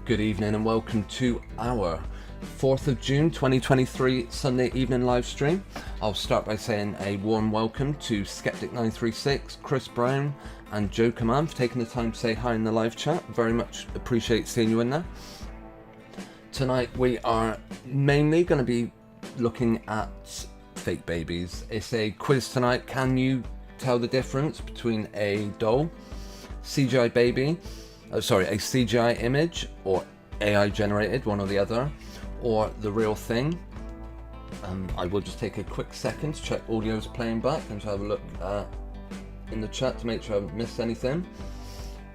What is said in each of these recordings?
Good evening and welcome to our 4th of June 2023 Sunday evening live stream. I'll start by saying a warm welcome to Skeptic936, Chris Brown and Joe Command for taking the time to say hi in the live chat. Very much appreciate seeing you in there. Tonight we are mainly going to be looking at fake babies. It's a quiz tonight. Can you tell the difference between a doll, CGI baby, a CGI image, or AI generated, one or the other, or the real thing? I will just take a quick second to check audio's playing back and to have a look in the chat to make sure I haven't missed anything.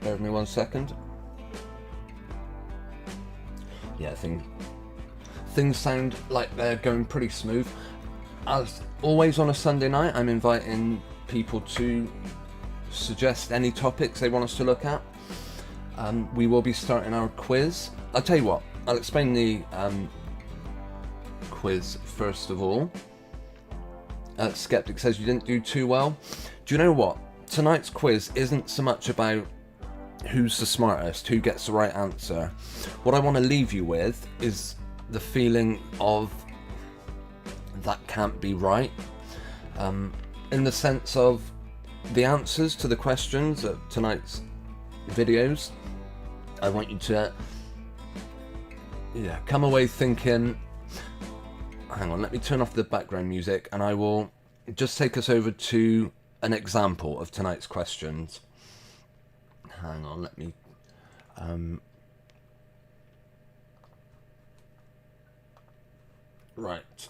Bear with me 1 second. Yeah, things sound like they're going pretty smooth. As always on a Sunday night, I'm inviting people to suggest any topics they want us to look at. We will be starting our quiz. I'll tell you what, I'll explain the quiz first of all. Skeptic says you didn't do too well. Do you know what? Tonight's quiz isn't so much about who's the smartest, who gets the right answer. What I want to leave you with is the feeling of that can't be right. In the sense of the answers to the questions of tonight's videos, I want you to come away thinking, hang on, let me turn off the background music and I will just take us over to an example of tonight's questions. Hang on, let me right.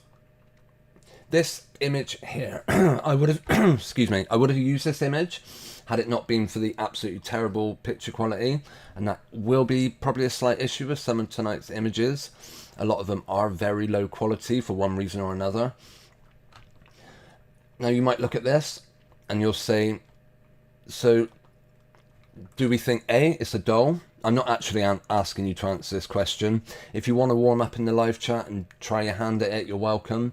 This image here, I would have excuse me, I would have used this image had it not been for the absolutely terrible picture quality, and that will be probably a slight issue with some of tonight's images. A lot of them are very low quality for one reason or another. Now you might look at this and you'll say, so do we think A, it's a doll? I'm not actually asking you to answer this question. If you want to warm up in the live chat and try your hand at it, you're welcome.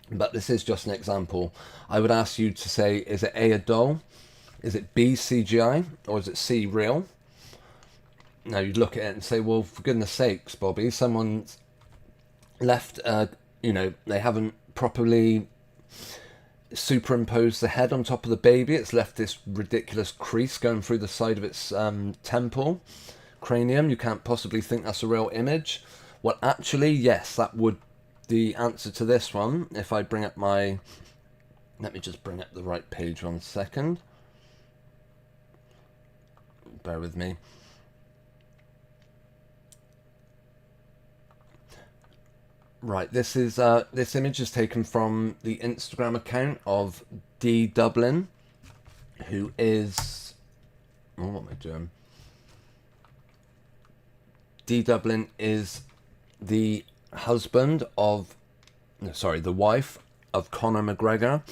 But this is just an example. I would ask you to say, is it A, a doll? Is it B, CGI? Or is it C, real? Now you'd look at it and say, well, for goodness sakes, Bobby, someone's left, they haven't properly superimposed the head on top of the baby. It's left this ridiculous crease going through the side of its temple, cranium. You can't possibly think that's a real image. Well, actually, yes, that would the answer to this one. If I bring up let me just bring up the right page 1 second. Bear with me. Right, this image is taken from the Instagram account of D Dublin, who is, what am I doing? D Dublin is the husband of, the wife of Conor McGregor.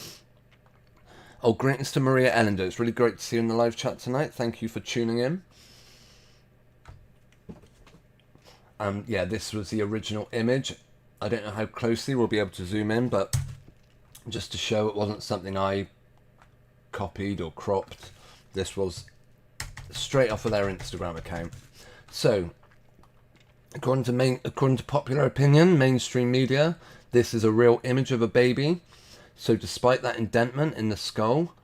Oh, greetings to Maria Ellender. It's really great to see you in the live chat tonight. Thank you for tuning in. This was the original image. I don't know how closely we'll be able to zoom in, but just to show it wasn't something I copied or cropped. This was straight off of their Instagram account. So, according to popular opinion, mainstream media, this is a real image of a baby. So despite that indentation in the skull,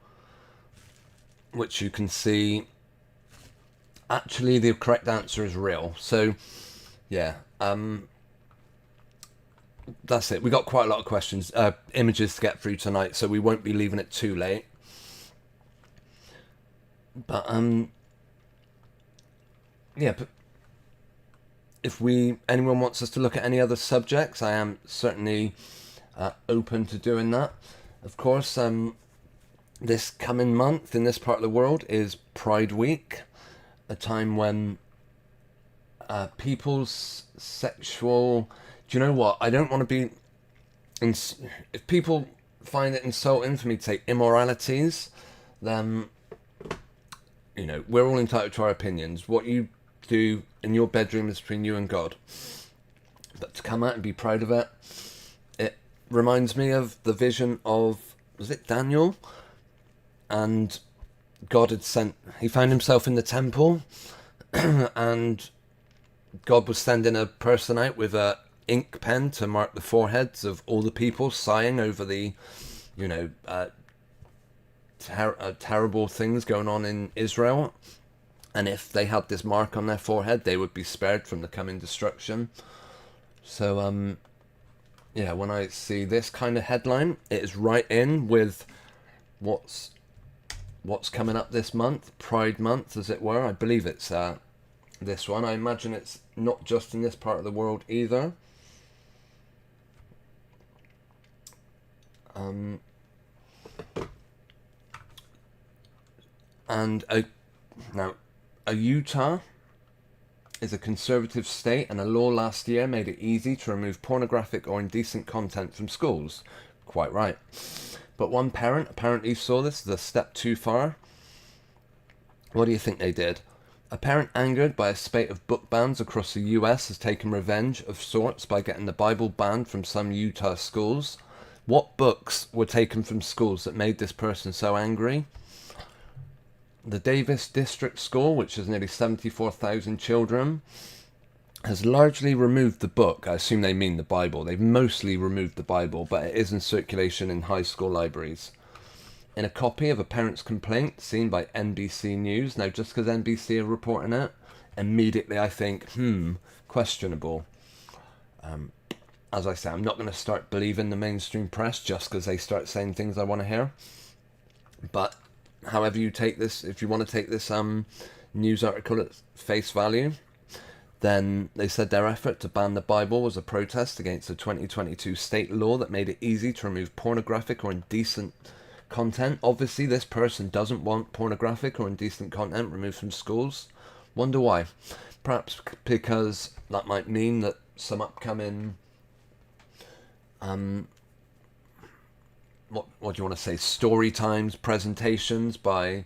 which you can see, actually the correct answer is real. So, yeah, that's it. We got quite a lot of questions, images to get through tonight, so we won't be leaving it too late. But but if anyone wants us to look at any other subjects, I am certainly open to doing that. Of course, this coming month in this part of the world is Pride Week, a time when people's sexual... Do you know what? I don't want to be... If people find it insulting for me to say immoralities, then, we're all entitled to our opinions. What you do in your bedroom is between you and God. But to come out and be proud of it, it reminds me of the vision of, was it Daniel? And God had he found himself in the temple and God was sending a person out with a ink pen to mark the foreheads of all the people sighing over the, you know, terrible things going on in Israel. And if they had this mark on their forehead, they would be spared from the coming destruction. So, yeah, when I see this kind of headline, it is right in with what's coming up this month, Pride Month, as it were. I believe it's this one. I imagine it's not just in this part of the world either. And now, Utah is a conservative state, and a law last year made it easy to remove pornographic or indecent content from schools. Quite right. But one parent apparently saw this as a step too far. What do you think they did? A parent angered by a spate of book bans across the US has taken revenge of sorts by getting the Bible banned from some Utah schools. What books were taken from schools that made this person so angry? The Davis District School, which has nearly 74,000 children, has largely removed the book. I assume they mean the Bible. They've mostly removed the Bible, but it is in circulation in high school libraries. In a copy of a parent's complaint seen by NBC News, now just because NBC are reporting it, immediately I think, questionable. As I say, I'm not going to start believing the mainstream press just because they start saying things I want to hear. But however you take this, if you want to take this news article at face value, then they said their effort to ban the Bible was a protest against a 2022 state law that made it easy to remove pornographic or indecent content. Obviously, this person doesn't want pornographic or indecent content removed from schools. Wonder why? Perhaps because that might mean that some upcoming what do you want to say, story times, presentations by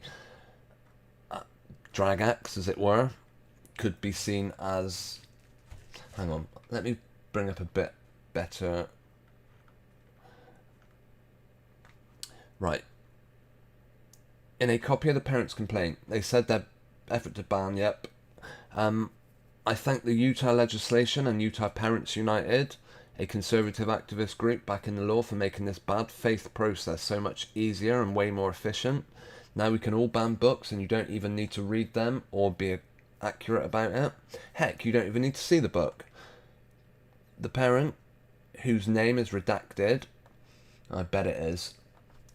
drag acts, as it were, could be seen as... Hang on, let me bring up a bit better... Right. In a copy of the parents' complaint, they said their effort to ban, I thank the Utah legislation and Utah Parents United, a conservative activist group backing the law, for making this bad faith process so much easier and way more efficient. Now we can all ban books and you don't even need to read them or be accurate about it. Heck, you don't even need to see the book. The parent, whose name is redacted, I bet it is,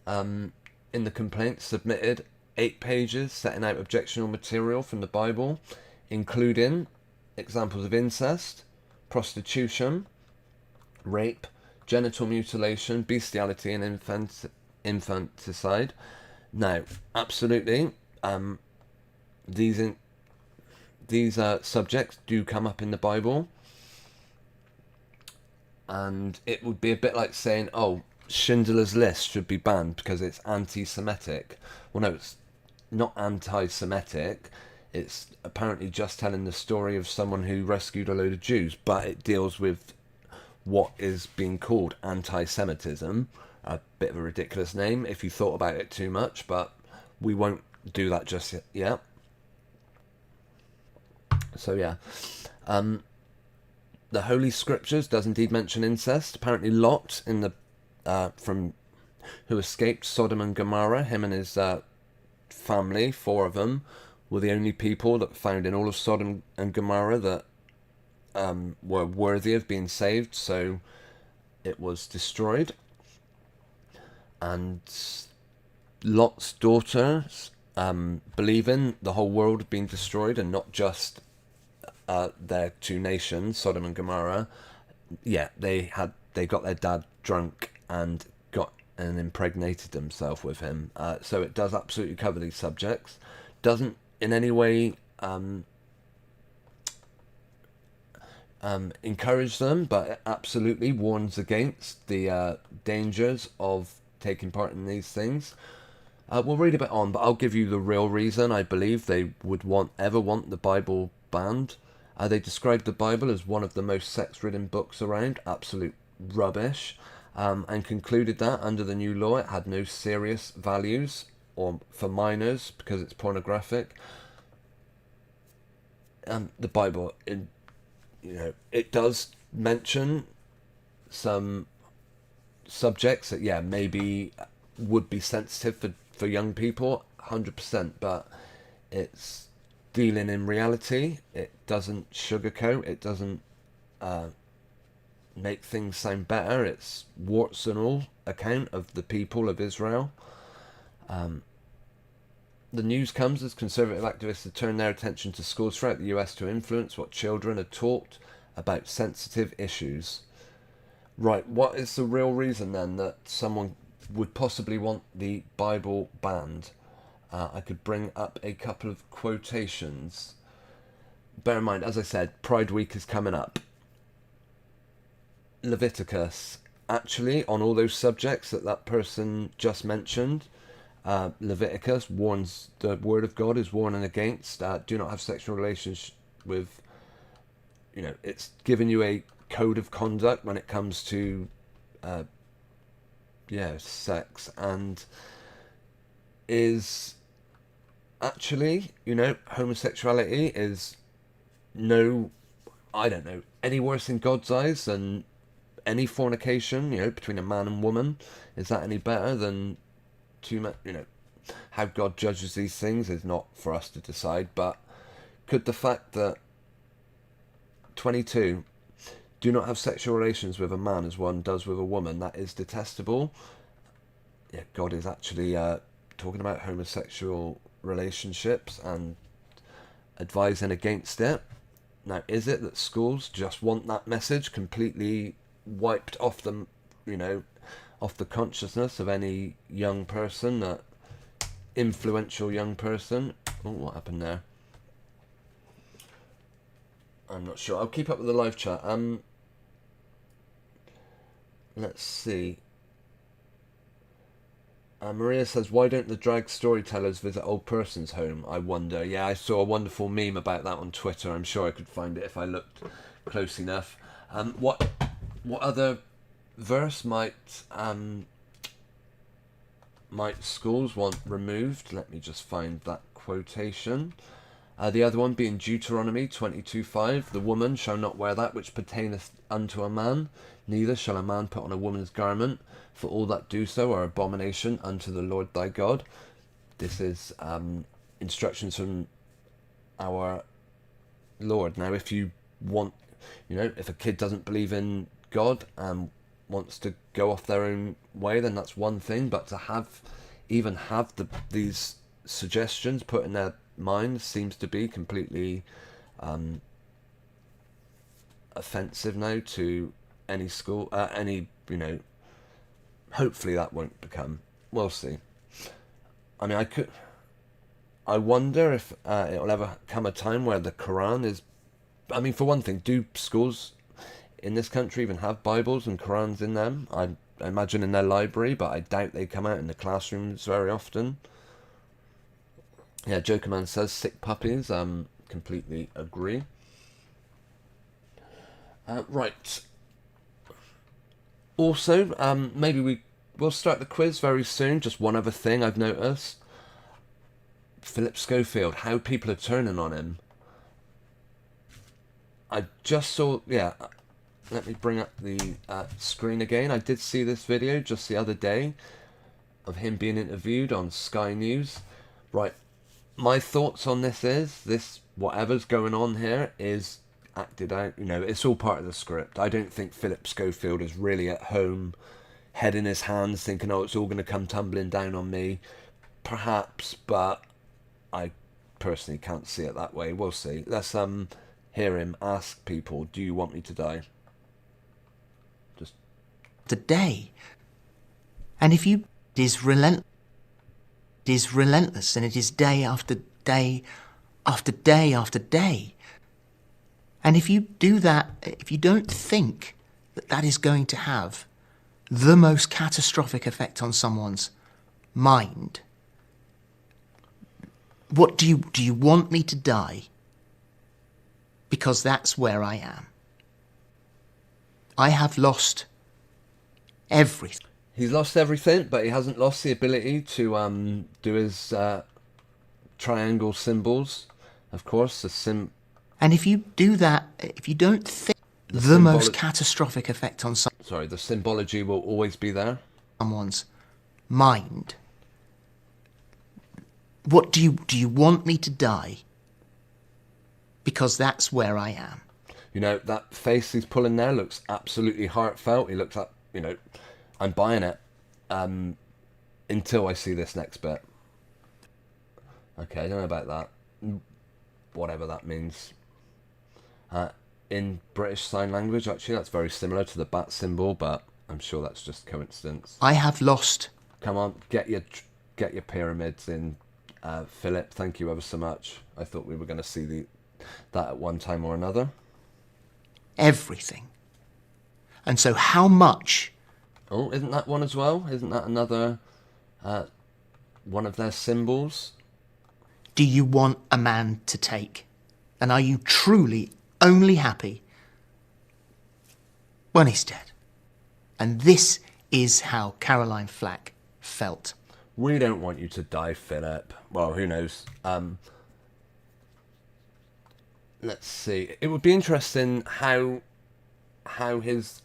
in the complaint submitted 8 pages setting out objectionable material from the Bible, including examples of incest, prostitution, rape, genital mutilation, bestiality, and infanticide. Now, absolutely, these subjects do come up in the Bible, and it would be a bit like saying, oh, Schindler's List should be banned because it's anti-Semitic. Well, no, it's not anti-Semitic. It's apparently just telling the story of someone who rescued a load of Jews, but it deals with what is being called anti-Semitism. A bit of a ridiculous name if you thought about it too much, but we won't do that just yet. So yeah, the Holy Scriptures does indeed mention incest. Apparently Lot, in the who escaped Sodom and Gomorrah, him and his family, 4 of them, were the only people that found in all of Sodom and Gomorrah that were worthy of being saved, so it was destroyed. And Lot's daughters, believing the whole world had been destroyed and not just their 2 nations, Sodom and Gomorrah, they got their dad drunk and impregnated themselves with him. So it does absolutely cover these subjects. Doesn't in any way encourage them, but it absolutely warns against the dangers of taking part in these things. We'll read a bit on, but I'll give you the real reason I believe they would ever want the Bible banned. They described the Bible as one of the most sex-ridden books around, absolute rubbish, and concluded that under the new law it had no serious values or for minors because it's pornographic. The Bible it does mention some subjects that, maybe would be sensitive for young people, 100%, but it's dealing in reality. It doesn't sugarcoat, it doesn't make things sound better. It's warts and all account of the people of Israel. The news comes as conservative activists have turned their attention to schools throughout the US to influence what children are taught about sensitive issues. Right, what is the real reason then that someone would possibly want the Bible banned? I could bring up a couple of quotations. Bear in mind, as I said, Pride Week is coming up. Leviticus, actually, on all those subjects that person just mentioned, Leviticus warns, the word of God is warning against, do not have sexual relations with, it's giving you a code of conduct when it comes to, sex, and is actually, homosexuality is any worse in God's eyes than any fornication, between a man and woman. Is that any better than how God judges these things is not for us to decide, but could the fact that 22 do not have sexual relations with a man as one does with a woman, that is detestable. God is actually talking about homosexual relationships and advising against it. Now, is it that schools just want that message completely wiped off them, off the consciousness of any young person, that influential young person? Oh, what happened there? I'm not sure. I'll keep up with the live chat. Let's see. Maria says, why don't the drag storytellers visit old person's home? I wonder. Yeah, I saw a wonderful meme about that on Twitter. I'm sure I could find it if I looked close enough. What other verse might schools want removed? Let me just find that quotation. The other one being Deuteronomy 22:5. The woman shall not wear that which pertaineth unto a man, neither shall a man put on a woman's garment, for all that do so are abomination unto the Lord thy God. This is instructions from our Lord. Now, if you want, if a kid doesn't believe in God and wants to go off their own way, then that's one thing. But to have these suggestions put in their mind seems to be completely offensive now to any school, hopefully that won't become, we'll see. I mean, I wonder if it'll ever come a time where the Quran is, for one thing, do schools in this country even have Bibles and Qurans in them? I imagine in their library, but I doubt they come out in the classrooms very often. Yeah, Jokerman says sick puppies. Completely agree. Right. Also, maybe we'll start the quiz very soon. Just one other thing I've noticed. Philip Schofield, how people are turning on him. I just saw, let me bring up the screen again. I did see this video just the other day of him being interviewed on Sky News. Right. My thoughts on this is, whatever's going on here is acted out. It's all part of the script. I don't think Philip Schofield is really at home, head in his hands, thinking, oh, it's all going to come tumbling down on me. Perhaps, but I personally can't see it that way. We'll see. Let's hear him ask people, do you want me to die? Just today. And if you is relentless. It is relentless, and it is day after day after day after day. And if you do that, if you don't think that that is going to have the most catastrophic effect on someone's mind, what do you want me to die? Because that's where I am. I have lost everything. He's lost everything, but he hasn't lost the ability to do his triangle symbols. Of course, And if you do that, if you don't think the most catastrophic effect on the symbology will always be there. Someone's mind, what do you want me to die? Because that's where I am. You know, that face he's pulling there looks absolutely heartfelt. He looks like, you know, I'm buying it until I see this next bit. Okay, I don't know about that. Whatever that means. In British Sign Language, actually, that's very similar to the bat symbol, but I'm sure that's just coincidence. I have lost. Come on, get your pyramids in, Philip. Thank you ever so much. I thought we were going to see that at one time or another. Everything. And so how much... Oh, isn't that one as well? Isn't that another one of their symbols? Do you want a man to take? And are you truly only happy when he's dead? And this is how Caroline Flack felt. We don't want you to die, Philip. Well, who knows? Let's see. It would be interesting how his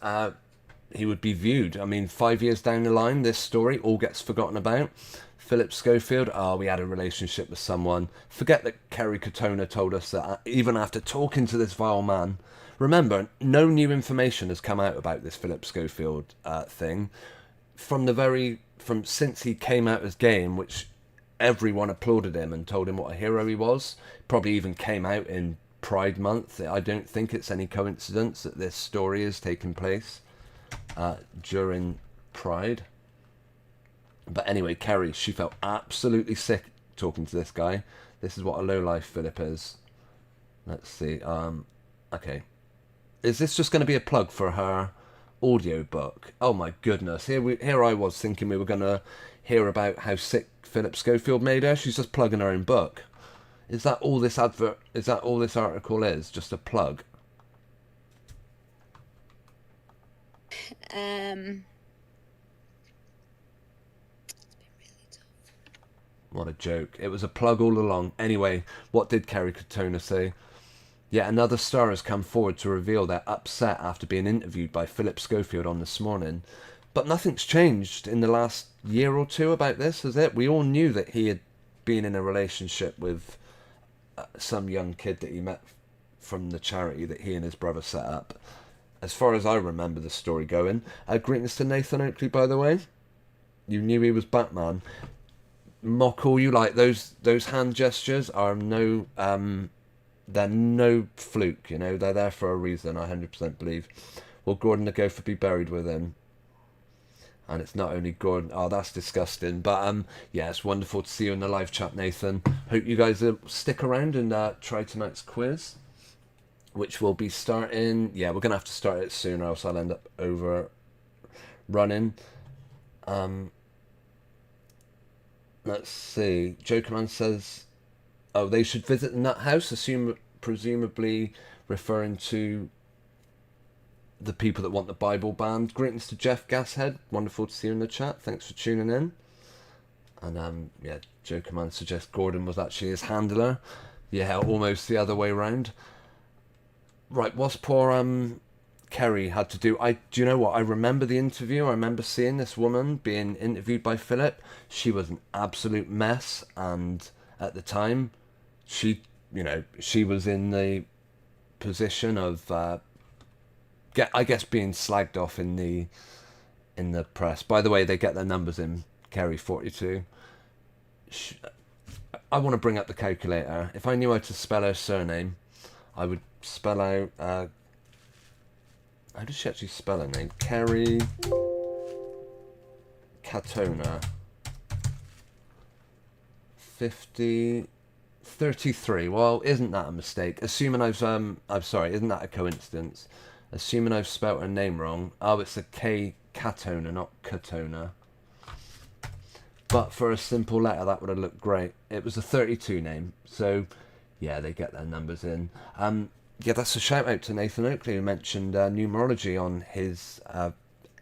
he would be viewed. I mean, 5 years down the line, this story all gets forgotten about. Philip Schofield, we had a relationship with someone. Forget that Kerry Katona told us that even after talking to this vile man. Remember, no new information has come out about this Philip Schofield thing. From since he came out as gay, in which everyone applauded him and told him what a hero he was. Probably even came out in Pride Month. I don't think it's any coincidence that this story is taking place during Pride. But anyway, Kerry, she felt absolutely sick talking to this guy. This is what a lowlife Philip is. Let's see. Okay. Is this just going to be a plug for her audiobook? Oh my goodness. Here I was thinking we were going to hear about how sick Philip Schofield made her. She's just plugging her own book. Is that all this article is? Just a plug? What a joke. It was a plug all along. Anyway, what did Kerry Katona say? Yet another star has come forward to reveal they're upset after being interviewed by Philip Schofield on This Morning. But nothing's changed in the last year or two about this, has it? We all knew that he had been in a relationship with some young kid that he met from the charity that he and his brother set up. As far as I remember the story going. Greetings to Nathan Oakley, by the way. You knew he was Batman. Mock all you like. Those hand gestures are no they're no fluke, you know, they're there for a reason. I 100% believe. Will Gordon the Gopher be buried with him? And it's not only Gordon. Oh, that's disgusting. But yeah, it's wonderful to see you in the live chat, Nathan. Hope you guys stick around and try tonight's quiz, which will be starting. Yeah, we're gonna have to start it soon, or else I'll end up overrunning. Let's see. Jokerman says, "Oh, they should visit the Nut House," presumably referring to the people that want the Bible banned. Greetings to Jeff Gashead. Wonderful to see you in the chat. Thanks for tuning in. And yeah, Jokerman suggests Gordon was actually his handler. Yeah, almost the other way round. Right, what's poor Kerry had to do? Do you know what? I remember the interview. I remember seeing this woman being interviewed by Philip. She was an absolute mess, and at the time, she was in the position of I guess being slagged off in the press. By the way, they get their numbers in Kerry 42. I want to bring up the calculator. If I knew how to spell her surname, I would spell out. How does she actually spell her name? Kerry Katona. 33. Well, isn't that a mistake? Assuming I'm sorry, isn't that a coincidence? Assuming I've spelt her name wrong. Oh, it's a K Katona, not Katona. But for a simple letter, that would have looked great. It was a 32 name, so yeah, they get their numbers in. Yeah, that's a shout out to Nathan Oakley, who mentioned numerology on his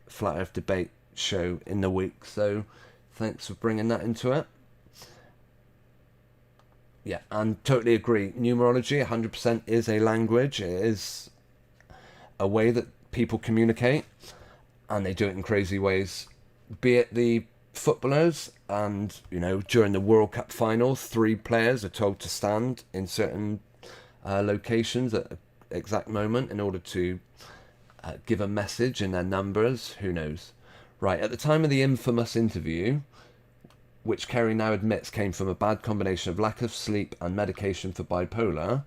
Flat Earth debate show in the week. So thanks for bringing that into it. Yeah, and totally agree. Numerology, 100% is a language. It is a way that people communicate, and they do it in crazy ways. Be it the footballers, and during the World Cup finals, 3 players are told to stand in certain locations at an exact moment in order to give a message in their numbers. Who knows? Right, at the time of the infamous interview, which Kerry now admits came from a bad combination of lack of sleep and medication for bipolar,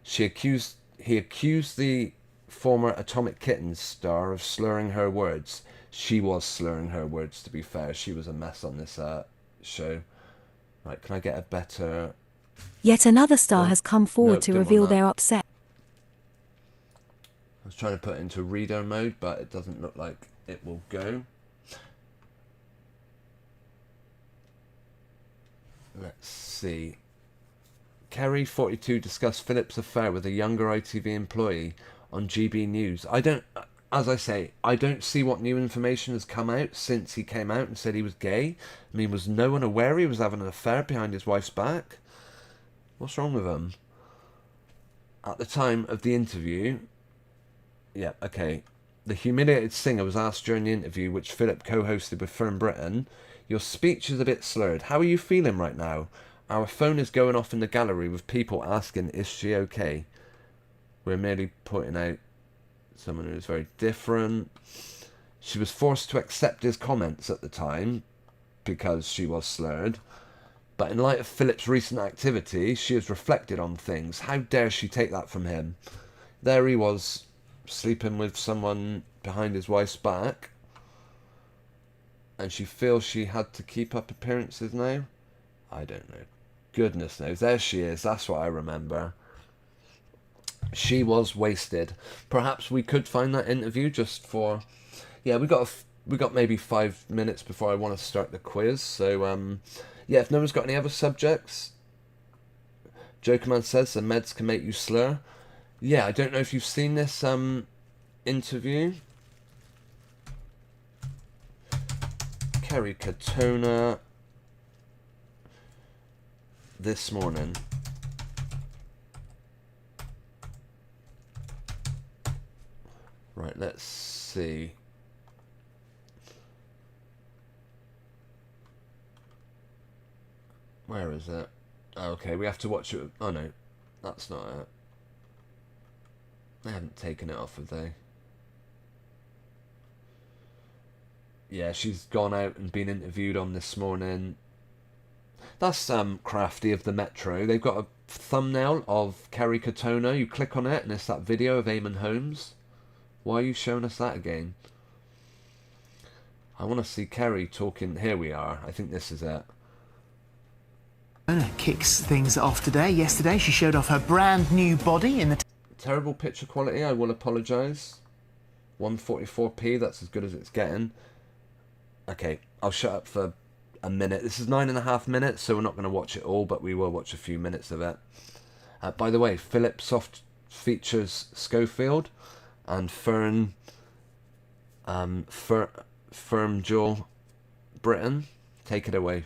he accused the former Atomic Kittens star of slurring her words. She was slurring her words, to be fair. She was a mess on this show. Right, can I get a better... Yet another star has come forward No, to didn't want reveal that. their upset. I was trying to put it into reader mode, but it doesn't look like it will go. Let's see. Kerry, 42, discussed Philip's affair with a younger ITV employee on GB News. As I say, I don't see what new information has come out since he came out and said he was gay. I mean, was no one aware he was having an affair behind his wife's back? What's wrong with him? At the time of the interview... Yeah, okay. The humiliated singer was asked during the interview, which Philip co-hosted with Fern Britton, "Your speech is a bit slurred. How are you feeling right now? Our phone is going off in the gallery with people asking, is she okay? We're merely pointing out someone who is very different." She was forced to accept his comments at the time because she was slurred. But in light of Philip's recent activity, she has reflected on things. How dare she take that from him? There he was, sleeping with someone behind his wife's back, and she feels she had to keep up appearances now? I don't know. Goodness knows. There she is. That's what I remember. She was wasted. Perhaps we could find that interview just for... Yeah, we got maybe 5 minutes before I want to start the quiz. So, yeah, if no one's got any other subjects... Jokerman says the meds can make you slur. Yeah, I don't know if you've seen this interview. Kerry Katona this morning. Right, let's see. Where is it? Okay, we have to watch it. Oh no, that's not it. They haven't taken it off, have they? Yeah, she's gone out and been interviewed on this morning. That's crafty of the Metro. They've got a thumbnail of Kerry Katona. You click on it and it's that video of Eamon Holmes. Why are you showing us that again? I want to see Kerry talking. Here we are. I think this is it. Kicks things off today. Yesterday she showed off her brand new body in the... Terrible picture quality, I will apologise. 144p, that's as good as it's getting. Okay, I'll shut up for a minute. This is 9.5 minutes, so we're not going to watch it all, but we will watch a few minutes of it. By the way, Philip Soft features Schofield and Firm Joel Britton. Take it away.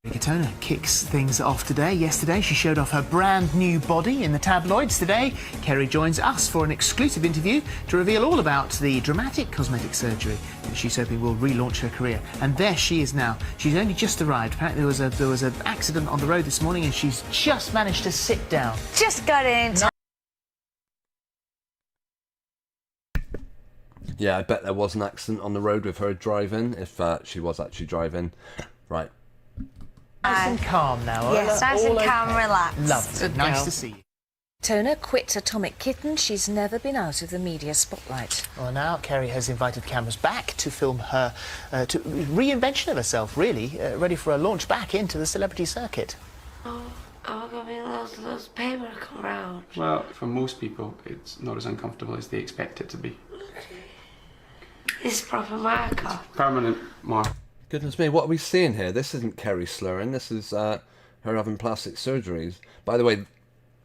Katona kicks things off today. Yesterday she showed off her brand new body in the tabloids. Today Kerry joins us for an exclusive interview to reveal all about the dramatic cosmetic surgery that she's hoping will relaunch her career. And there she is now. She's only just arrived. Apparently there was an accident on the road this morning and she's just managed to sit down. Just got in. Yeah, I bet there was an accident on the road with her driving, if she was actually driving. Right. Nice and calm now. Yes, nice and calm, relaxed. Lovely. Nice to see you. Tona quit Atomic Kitten. She's never been out of the media spotlight. Well, now Kerry has invited cameras back to film her reinvention of herself, really, ready for a launch back into the celebrity circuit. Oh, I'm gonna be those paper come round. Well, for most people, it's not as uncomfortable as they expect it to be. It's proper marker. Permanent mark. Goodness me, what are we seeing here? This isn't Kerry slurring. This is her having plastic surgeries. By the way,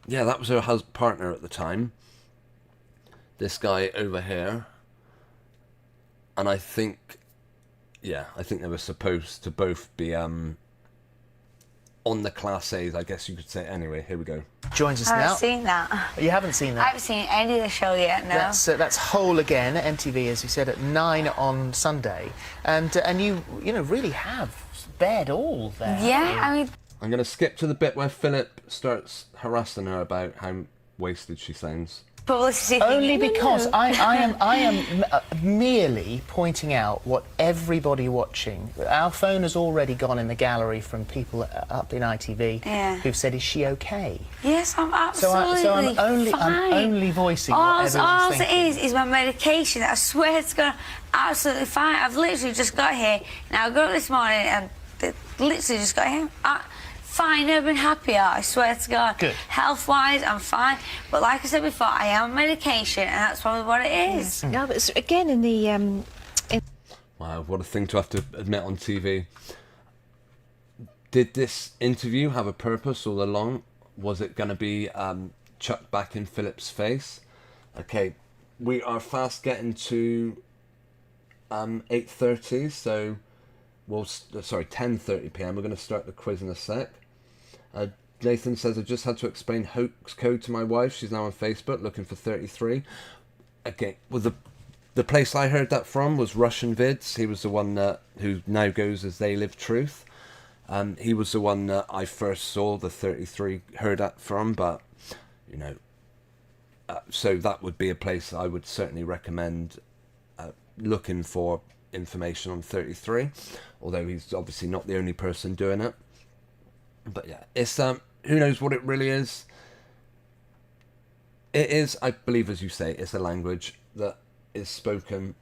yeah, that was her partner at the time. This guy over here. And I think, yeah, I think they were supposed to both be on the Class A's, I guess you could say. Anyway, here we go. Joins us I now. haven't seen that. You haven't seen I that? haven't seen any of the show yet, no. That's Whole Again at MTV, as you said, at 9 on Sunday, and you really have bared all there. Yeah, I mean, I'm going to skip to the bit where Philip starts harassing her about how wasted she sounds. publicity. Only thing. because I am merely pointing out what everybody watching. Our phone has already gone in the gallery from people up in ITV Yeah. who've said, "Is she okay?" Yes, I'm So, absolutely I'm only voicing what all everyone's it thinking. is my medication. I swear to God, absolutely fine. I've literally just got here. Now I got up this morning and literally just got here. Fine, never been happier, I swear to God. Good. Health-wise, I'm fine. But like I said before, I am on medication, and that's probably what it is. No, but again, in the Wow, what a thing to have to admit on TV. Did this interview have a purpose all along? Was it going to be chucked back in Philip's face? Okay, we are fast getting to 8:30, so 10:30 p.m. We're going to start the quiz in a sec. Nathan says, I just had to explain hoax code to my wife. She's now on Facebook looking for 33. Okay, well, the place I heard that from was Russian Vids. He was the one who now goes as They Live Truth. He was the one that I first saw the 33 heard that from, but, so that would be a place I would certainly recommend looking for information on 33, although he's obviously not the only person doing it. But yeah, it's who knows what it really is. It is, I believe, as you say, it's a language that is spoken.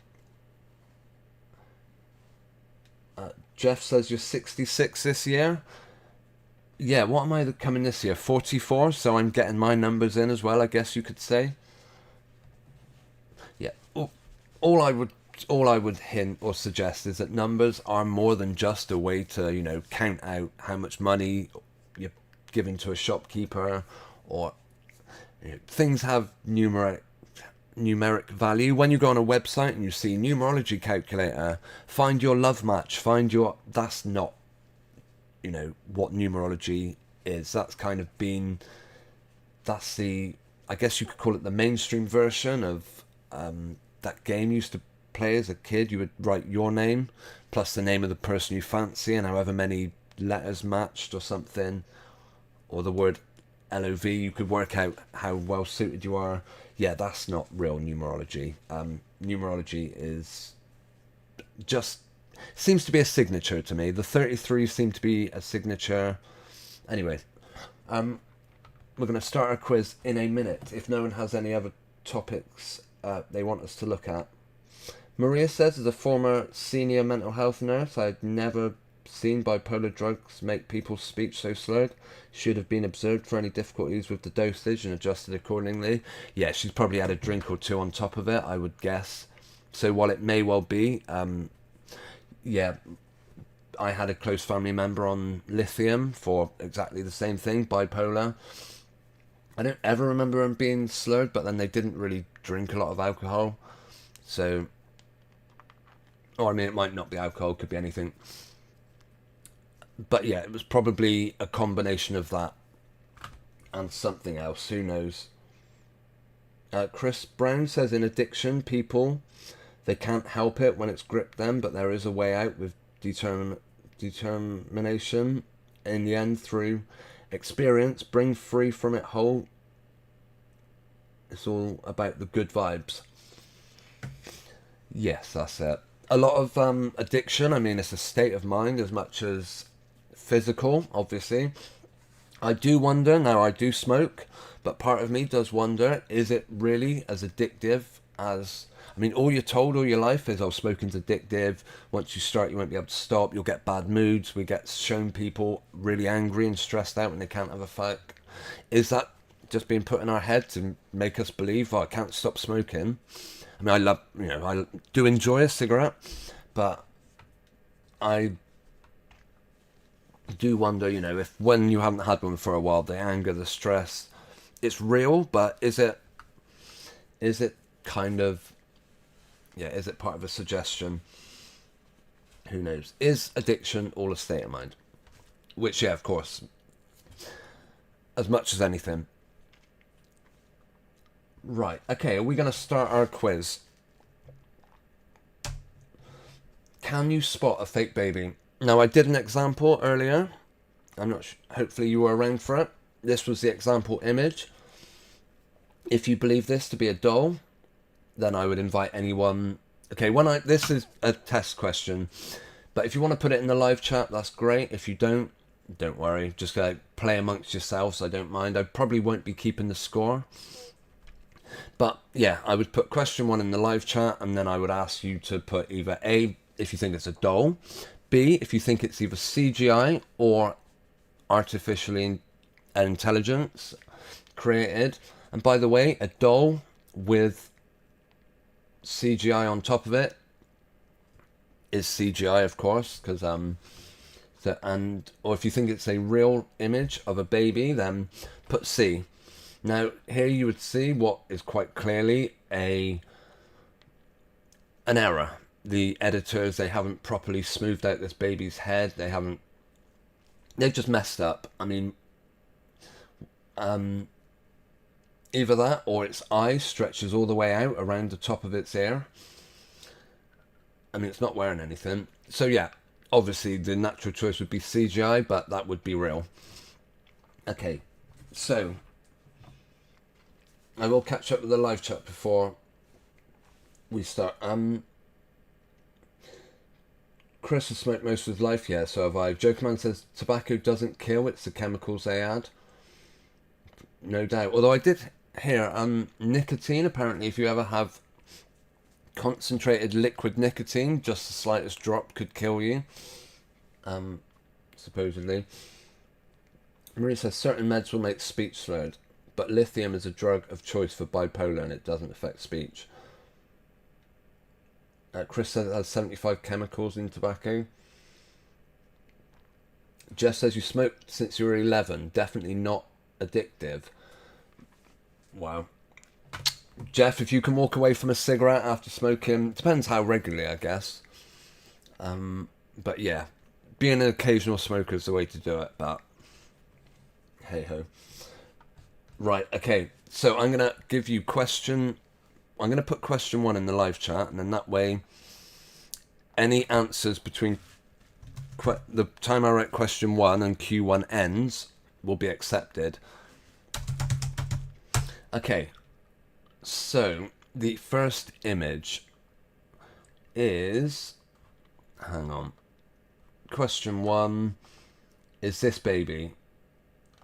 Jeff says you're 66 this year. Yeah, what am I coming this year? 44, so I'm getting my numbers in as well, I guess you could say. Yeah, all I would hint or suggest is that numbers are more than just a way to, count out how much money you're giving to a shopkeeper, or things have numeric value. When you go on a website and you see numerology calculator, find your love match, that's not, what numerology is. That's kind of been, that's the, I guess you could call it the mainstream version of that game you used to play as a kid. You would write your name plus the name of the person you fancy and however many letters matched or something, or the word LOV. You could work out how well suited you are. Yeah, that's not real numerology. Numerology is just seems to be a signature to me. The 33 seem to be a signature. Anyway, we're going to start our quiz in a minute if no one has any other topics they want us to look at. Maria says, as a former senior mental health nurse, I had never seen bipolar drugs make people's speech so slurred. Should have been observed for any difficulties with the dosage and adjusted accordingly. Yeah, she's probably had a drink or two on top of it, I would guess. So while it may well be, yeah, I had a close family member on lithium for exactly the same thing, bipolar. I don't ever remember them being slurred, but then they didn't really drink a lot of alcohol. So, or I mean, it might not be alcohol, it could be anything. But yeah, it was probably a combination of that and something else, who knows. Chris Brown says, in addiction, people, they can't help it when it's gripped them, but there is a way out with determination. In the end, through experience, bring free from it whole. It's all about the good vibes. Yes, that's it. A lot of addiction, I mean, it's a state of mind as much as physical, obviously. I do wonder, now I do smoke, but part of me does wonder, is it really as addictive as... I mean, all you're told all your life is, oh, smoking's addictive. Once you start, you won't be able to stop. You'll get bad moods. We get shown people really angry and stressed out when they can't have a fuck. Is that just being put in our head to make us believe, oh, I can't stop smoking? I mean, I do enjoy a cigarette, but I do wonder, if when you haven't had one for a while, the anger, the stress, it's real, but is it kind of... Yeah, is it part of a suggestion? Who knows? Is addiction all a state of mind? Which, yeah, of course, as much as anything. Right, okay, are we going to start our quiz? Can you spot a fake baby? Now, I did an example earlier. I'm not sure, hopefully you were around for it. This was the example image. If you believe this to be a doll, then I would invite anyone. Okay, this is a test question, but if you want to put it in the live chat, that's great. If you don't worry. Just play amongst yourselves. I don't mind. I probably won't be keeping the score. But yeah, I would put question 1 in the live chat, and then I would ask you to put either A, if you think it's a doll, B, if you think it's either CGI or artificially intelligence created. And by the way, a doll with CGI on top of it is CGI, of course, because or if you think it's a real image of a baby, then put C. Now here you would see what is quite clearly an error. The editors, they haven't properly smoothed out this baby's head. They've just messed up. I mean, either that or its eye stretches all the way out around the top of its ear. I mean, it's not wearing anything. So yeah, obviously the natural choice would be CGI, but that would be real. Okay, so I will catch up with the live chat before we start. Chris has smoked most of his life, yeah, so have I. Jokerman says tobacco doesn't kill, it's the chemicals they add. No doubt. Although I did hear nicotine, apparently if you ever have concentrated liquid nicotine, just the slightest drop could kill you. Supposedly. Marie says certain meds will make speech slurred, but lithium is a drug of choice for bipolar and it doesn't affect speech. Chris says it has 75 chemicals in tobacco. Jess says you smoked since you were 11. Definitely not addictive. Wow. Jeff, if you can walk away from a cigarette after smoking, depends how regularly, I guess. But yeah, being an occasional smoker is the way to do it, but hey ho. Right, okay, so I'm going to give you I'm going to put question 1 in the live chat, and then that way any answers between the time I write question 1 and Q1 ends will be accepted. Okay, so the first image is, hang on, question 1, is this baby,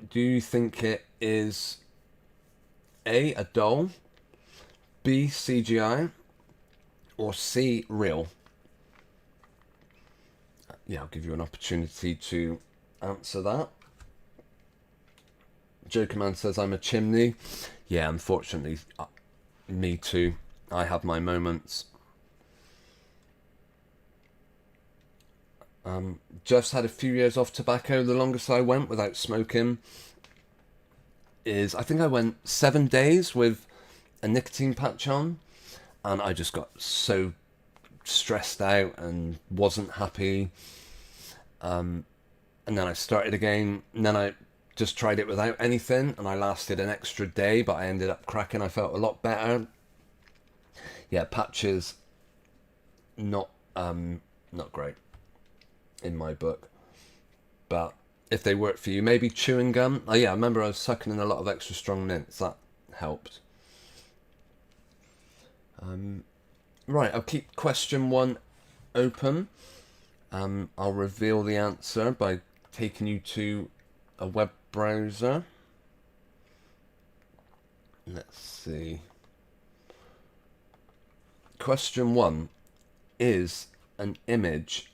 do you think it is A, a doll, B, CGI, or C, real? Yeah, I'll give you an opportunity to answer that. Jokerman says I'm a chimney. Yeah, unfortunately, me too. I have my moments. Just had a few years off tobacco. The longest I went without smoking is, I think I went 7 days with a nicotine patch on, and I just got so stressed out and wasn't happy. And then I started again, and then I just tried it without anything, and I lasted an extra day, but I ended up cracking. I felt a lot better. Yeah, patches, not great in my book, but if they work for you, maybe chewing gum. Oh yeah, I remember I was sucking in a lot of extra strong mints. That helped. Right, I'll keep question 1 open. I'll reveal the answer by taking you to a web browser. Let's see. Question 1 is an image.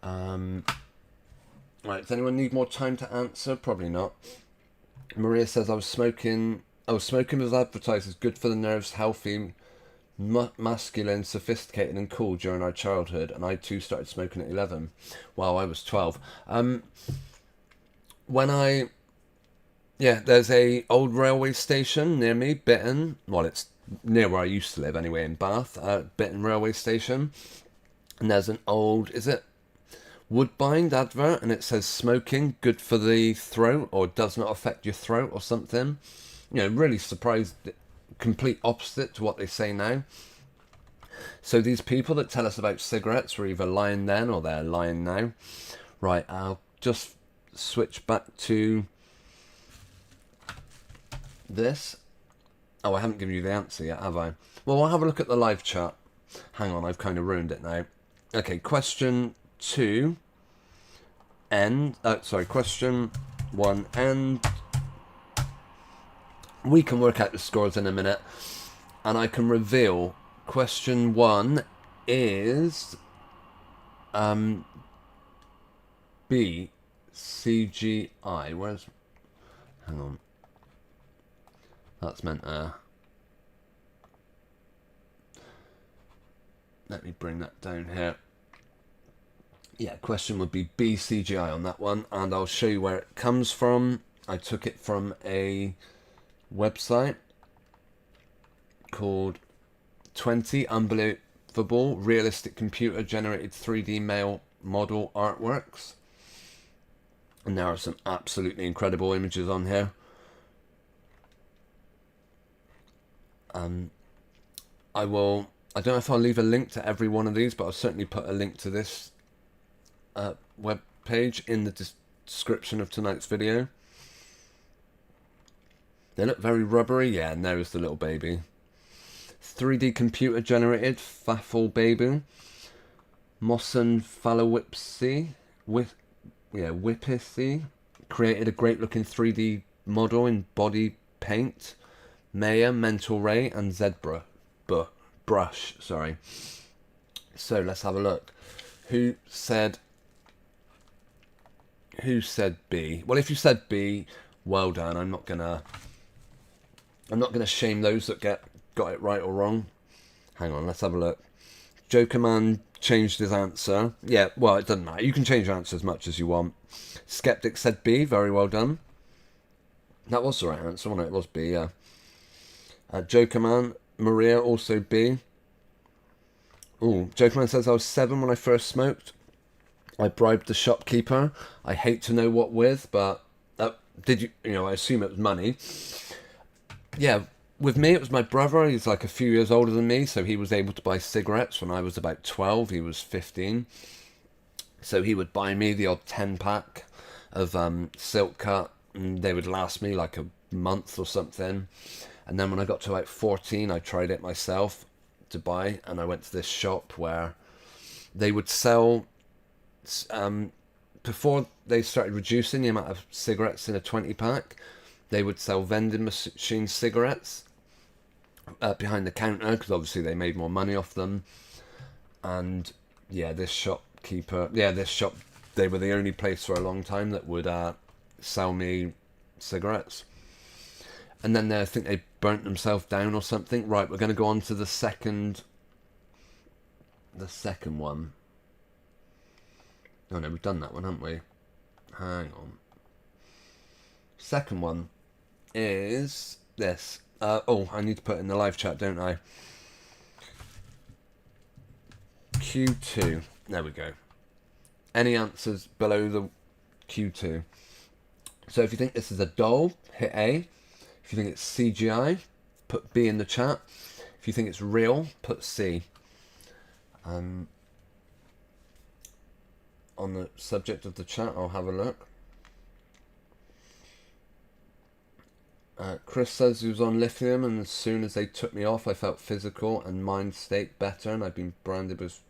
Right, does anyone need more time to answer? Probably not. Maria says smoking was advertised as good for the nerves, healthy, masculine, sophisticated and cool during our childhood, and I too started smoking at 11. Wow, I was 12. There's a old railway station near me, Bitton. Well, it's near where I used to live anyway, in Bath, Bitton railway station. And there's an old, is it Woodbine advert, and it says smoking good for the throat or does not affect your throat or something. You know, really surprised, complete opposite to what they say now. So these people that tell us about cigarettes were either lying then or they're lying now. Right, I'll just switch back to this. Oh, I haven't given you the answer yet, have I? Well, I'll have a look at the live chat. Hang on, I've kind of ruined it now. Okay, question 2. Question 1 and we can work out the scores in a minute, and I can reveal question 1 is B, CGI. Where's... Hang on. That's meant let me bring that down here. Yeah, question would be B, CGI on that one, and I'll show you where it comes from. I took it from a website called 20 Unbelievable Realistic Computer Generated 3D Male Model Artworks. And there are some absolutely incredible images on here. I don't know if I'll leave a link to every one of these, but I'll certainly put a link to this web page in the description of tonight's video. They look very rubbery. Yeah, and there's the little baby. 3D computer generated Faffle Baby. Mosson Fallowipsy Whippissy created a great looking 3D model in body paint. Maya, Mental Ray, and Zebra Brush. Sorry. So let's have a look. Who said B? Well, if you said B, well done. I'm not gonna shame those that got it right or wrong. Hang on, let's have a look. Joker Man changed his answer. Yeah, well, it doesn't matter. You can change your answer as much as you want. Skeptic said B. Very well done. That was the right answer, wasn't it? It was B, yeah. Joker Man, Maria, also B. Oh, Joker Man says, I was 7 when I first smoked. I bribed the shopkeeper. I hate to know what with, but did you I assume it was money. Yeah, with me, it was my brother. He's like a few years older than me, so he was able to buy cigarettes when I was about 12. He was 15. So he would buy me the odd 10-pack of Silk Cut, and they would last me like a month or something. And then when I got to like 14, I tried it myself to buy, and I went to this shop where they would sell, before they started reducing the amount of cigarettes in a 20-pack, they would sell vending machine cigarettes behind the counter, because obviously they made more money off them. And yeah, this shop, they were the only place for a long time that would sell me cigarettes. And then I think they burnt themselves down or something. Right, we're going to go on to the second one. Oh no, we've done that one, haven't we? Hang on. Second one is this. I need to put it in the live chat, don't I? Q2. There we go. Any answers below the Q2? So if you think this is a doll, hit A. If you think it's CGI, put B in the chat. If you think it's real, put C. On the subject of the chat, I'll have a look. Chris says he was on lithium, and as soon as they took me off, I felt physical and mind state better, and I've been branded as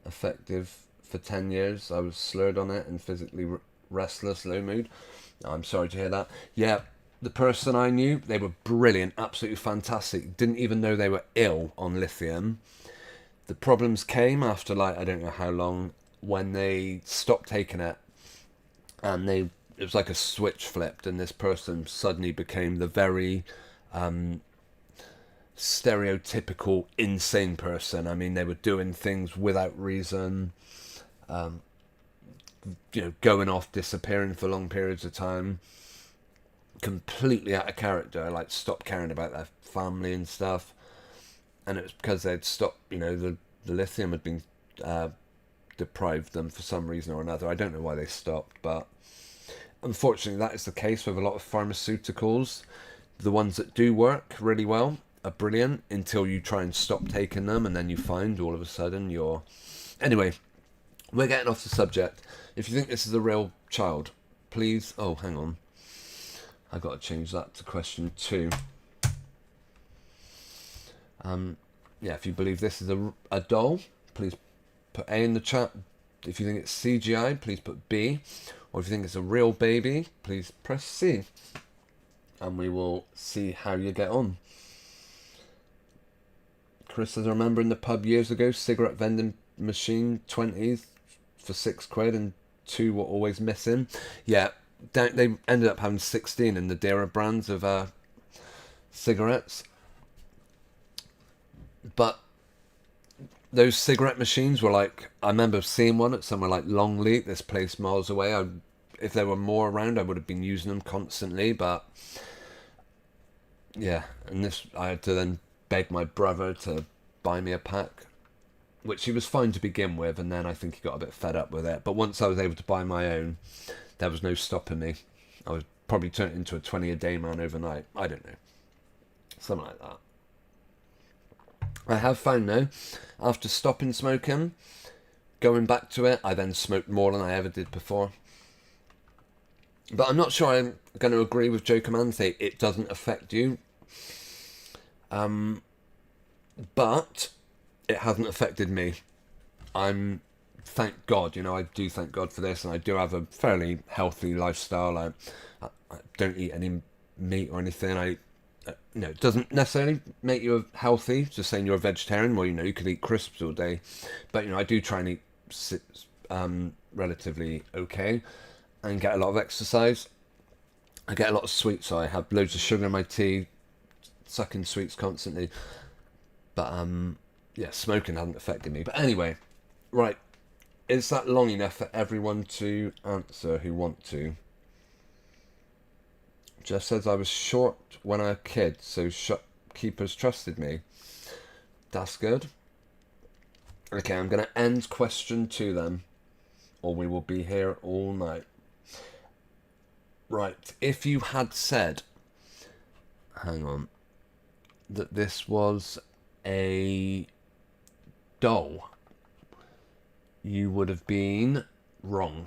effective for 10 years. I was slurred on it and physically restless, low mood. I'm sorry to hear that. Yeah, the person I knew, they were brilliant, absolutely fantastic. Didn't even know they were ill on lithium. The problems came after, I don't know how long, when they stopped taking it, and it was like a switch flipped, and this person suddenly became the very stereotypical insane person. I mean, they were doing things without reason, going off, disappearing for long periods of time, completely out of character, stopped caring about their family and stuff. And it was because they'd stopped, the lithium had been deprived them for some reason or another. I don't know why they stopped, but unfortunately that is the case with a lot of pharmaceuticals. The ones that do work really well are brilliant until you try and stop taking them, and then you find all of a sudden you're... Anyway, we're getting off the subject. If you think this is a real child, please... Oh, hang on. I got to change that to question 2. Yeah, if you believe this is a doll, please put A in the chat. If you think it's CGI, please put B. Or if you think it's a real baby, please press C. And we will see how you get on. Chris says, I remember in the pub years ago, cigarette vending machine, 20s for £6 and 2 were always missing. Yeah, they ended up having 16 in the dearer brands of cigarettes. But those cigarette machines were like, I remember seeing one at somewhere like Longleat, this place miles away. If there were more around, I would have been using them constantly, but yeah, and this, I had to then beg my brother to buy me a pack, which he was fine to begin with, and then I think he got a bit fed up with it. But once I was able to buy my own, there was no stopping me. I was probably turned into a 20-a-day man overnight. I don't know. Something like that. I have found though, after stopping smoking, going back to it, I then smoked more than I ever did before. But I'm not sure I'm going to agree with Joe Command say it doesn't affect you. But it hasn't affected me. Thank God, I do thank God for this, and I do have a fairly healthy lifestyle. I don't eat any meat or anything. It doesn't necessarily make you healthy, just saying you're a vegetarian. Well, you could eat crisps all day. But, I do try and eat relatively okay and get a lot of exercise. I get a lot of sweets, so I have loads of sugar in my tea, sucking sweets constantly. But, yeah, smoking hasn't affected me. But anyway, right, is that long enough for everyone to answer who want to? Jeff says, I was short when I was a kid, so shopkeepers trusted me. That's good. Okay, I'm going to end question 2 then, or we will be here all night. Right, if you had said, hang on, that this was a doll, you would have been wrong.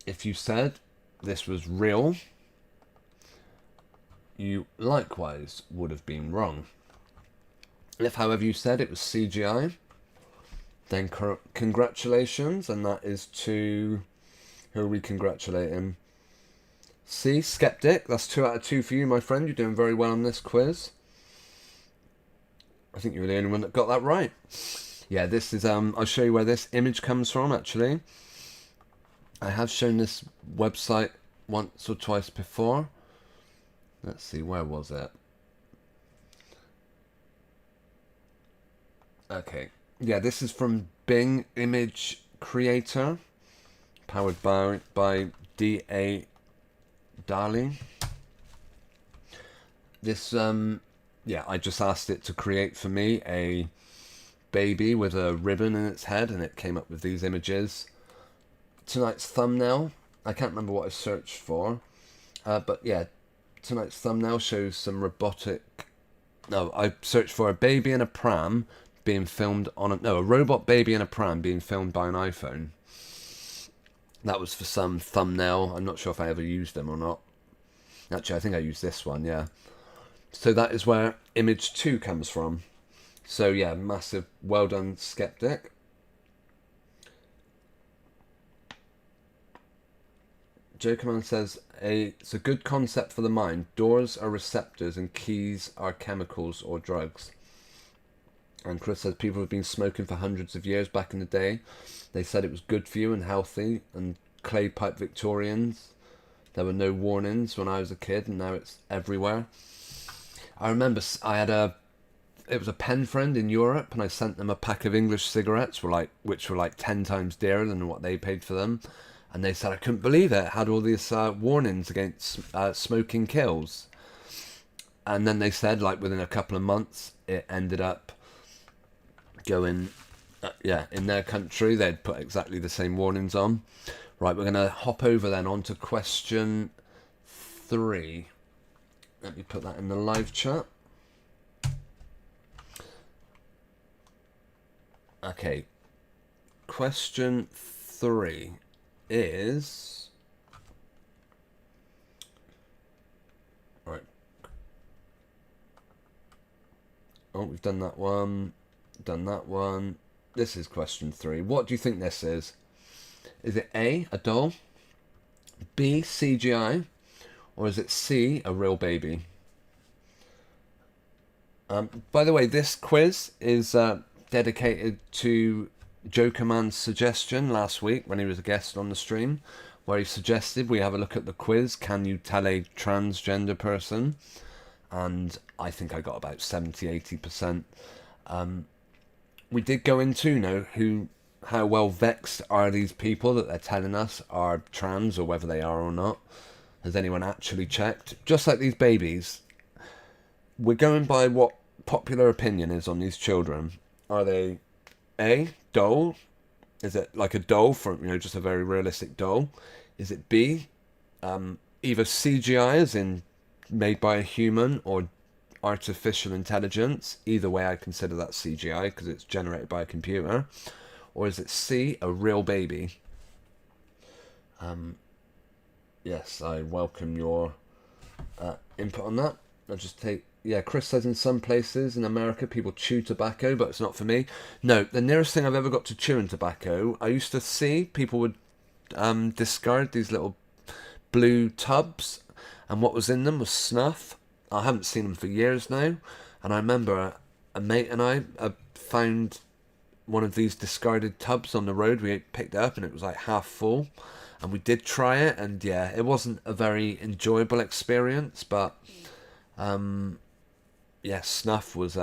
If you said this was real, you likewise would have been wrong. If, however, you said it was CGI, then congratulations, and that is to... Who are we congratulating? C, Skeptic. That's 2 out of 2 for you, my friend. You're doing very well on this quiz. I think you were the only one that got that right. Yeah, this is... I'll show you where this image comes from, actually. I have shown this website once or twice before. Let's see, where was it? Okay. Yeah, this is from Bing Image Creator, powered by D.A. Darling. This, yeah, I just asked it to create for me a baby with a ribbon in its head, and it came up with these images. Tonight's thumbnail, I can't remember what I searched for, but yeah, tonight's thumbnail shows some robotic... No, I searched for a baby in a pram being filmed on a robot baby in a pram being filmed by an iPhone. That was for some thumbnail. I'm not sure if I ever used them or not. Actually, I think I used this one, yeah. So that is where image 2 comes from. So yeah, massive well done, Skeptic. Joe Command says, it's a good concept for the mind. Doors are receptors and keys are chemicals or drugs. And Chris says, people have been smoking for hundreds of years back in the day. They said it was good for you and healthy. And clay pipe Victorians, there were no warnings when I was a kid, and now it's everywhere. I remember it was a pen friend in Europe, and I sent them a pack of English cigarettes, which were like 10 times dearer than what they paid for them. And they said, I couldn't believe it. It had all these warnings against smoking kills. And then they said, like, within a couple of months, it ended up going yeah, in their country, they'd put exactly the same warnings on. Right, we're going to hop over then onto question 3. Let me put that in the live chat. Okay, question 3 is... Right. Oh, we've done that one. Done that one. This is question 3. What do you think this is? Is it A, a doll, B, CGI, or is it C, a real baby? By the way, this quiz is dedicated to Joker Man's suggestion last week when he was a guest on the stream, where he suggested we have a look at the quiz, can you tell a transgender person? And I think I got about 70-80%. We did go into, how well vexed are these people that they're telling us are trans, or whether they are or not. Has anyone actually checked? Just like these babies, we're going by what popular opinion is on these children. Are they A, doll? Is it like a doll from, just a very realistic doll? Is it B, either CGI as in made by a human, or artificial intelligence? Either way, I consider that CGI because it's generated by a computer. Or is it C, a real baby? Yes, I welcome your input on that. I'll just take... Yeah, Chris says in some places in America people chew tobacco, but it's not for me. No, the nearest thing I've ever got to chewing tobacco, I used to see people would discard these little blue tubs, and what was in them was snuff. I haven't seen them for years now, and I remember a mate and I found one of these discarded tubs on the road. We picked it up and it was like half full, and we did try it, and yeah, it wasn't a very enjoyable experience, but yeah, snuff was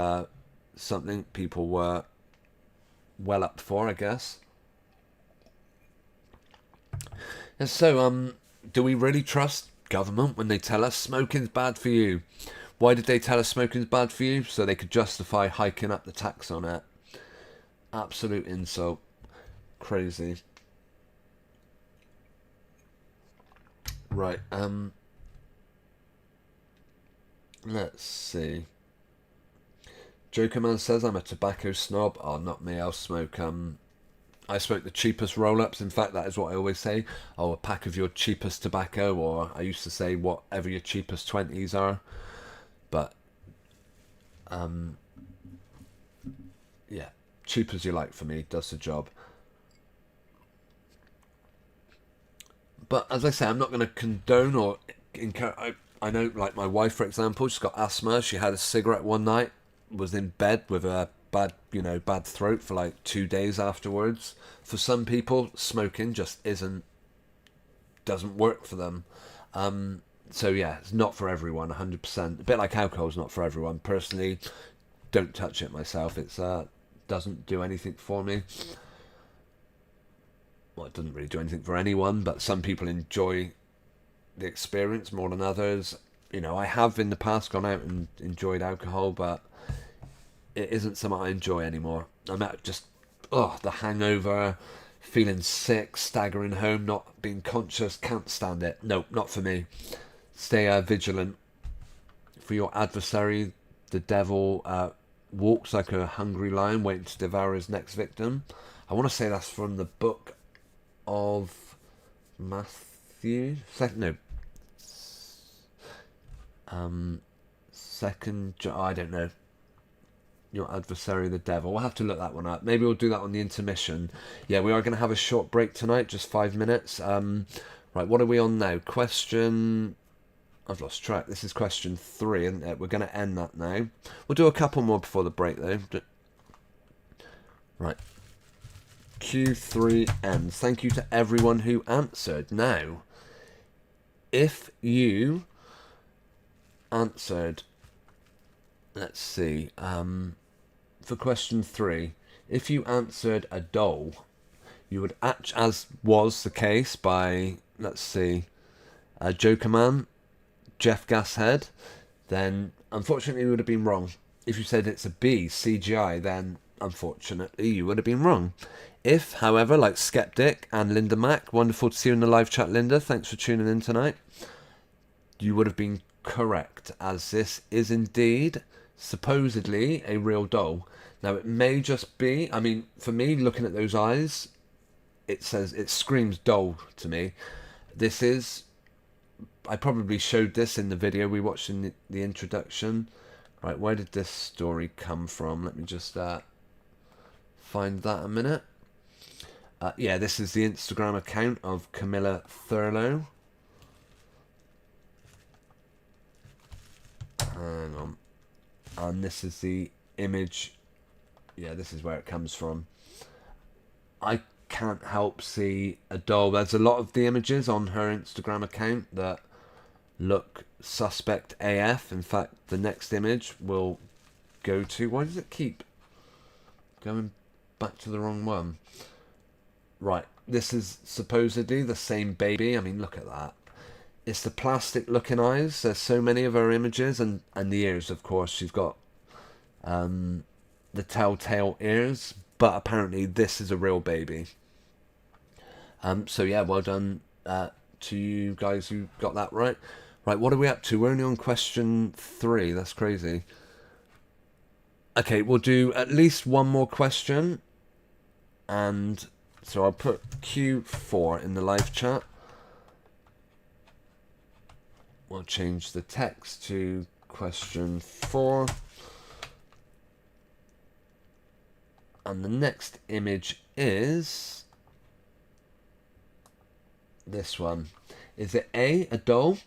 something people were well up for, I guess. And so do we really trust government when they tell us smoking's bad for you? Why did they tell us smoking's bad for you? So they could justify hiking up the tax on it. Absolute insult. Crazy. Right, let's see. Joker Man says I'm a tobacco snob. Oh, not me. I'll smoke I smoke the cheapest roll-ups. In fact, that is what I always say. Oh, a pack of your cheapest tobacco, or I used to say whatever your cheapest 20s are. But yeah, cheap as you like for me does the job. But as I say, I'm not going to condone or encourage. I know, like my wife, for example, she's got asthma. She had a cigarette one night, was in bed with a bad throat for like 2 days afterwards. For some people, smoking just doesn't work for them. So yeah, it's not for everyone, 100%. A bit like alcohol's not for everyone. Personally, don't touch it myself. It's doesn't do anything for me. Well, it doesn't really do anything for anyone, but some people enjoy the experience more than others. I have in the past gone out and enjoyed alcohol, but it isn't something I enjoy anymore. I'm at just the hangover, feeling sick, staggering home, not being conscious, can't stand it. No, not for me. Stay vigilant. For your adversary, the devil walks like a hungry lion waiting to devour his next victim. I want to say that's from the book of Matthew. I don't know. Your adversary, the devil. We'll have to look that one up. Maybe we'll do that on the intermission. Yeah, we are going to have a short break tonight, just 5 minutes. Right, what are we on now? I've lost track. This is question 3, isn't it? We're going to end that now. We'll do a couple more before the break, though. Right. Q3 ends. Thank you to everyone who answered. Now, if you answered, let's see, for question 3, if you answered a doll, you would as was the case by, let's see, Joker Man, Jeff Gashead, then unfortunately you would have been wrong. If you said it's a B, CGI, then unfortunately, you would have been wrong. If, however, like Skeptic and Linda Mack, wonderful to see you in the live chat, Linda, thanks for tuning in tonight, you would have been correct, as this is indeed supposedly a real doll. Now, it may just be, I mean, for me, looking at those eyes, it screams doll to me. This is, I probably showed this in the video we watched in the introduction. Right, where did this story come from? Let me just find that a minute. Yeah, this is the Instagram account of Camilla Thurlow. Hang on. And this is the image. Yeah, this is where it comes from. I can't help see a doll. There's a lot of the images on her Instagram account that look suspect AF. In fact, the next image will go to... Why does it keep going back to the wrong one? Right, this is supposedly the same baby. I mean, look at that. It's the plastic looking eyes. There's so many of her images, and the ears, of course. She's got the telltale ears, but apparently this is a real baby. So yeah, well done to you guys who got that right. Right, what are we up to? We're only on question 3. That's crazy. Okay, we'll do at least one more question, and so I'll put Q4 in the live chat. We'll change the text to question 4. And the next image is this one. Is it A, a doll,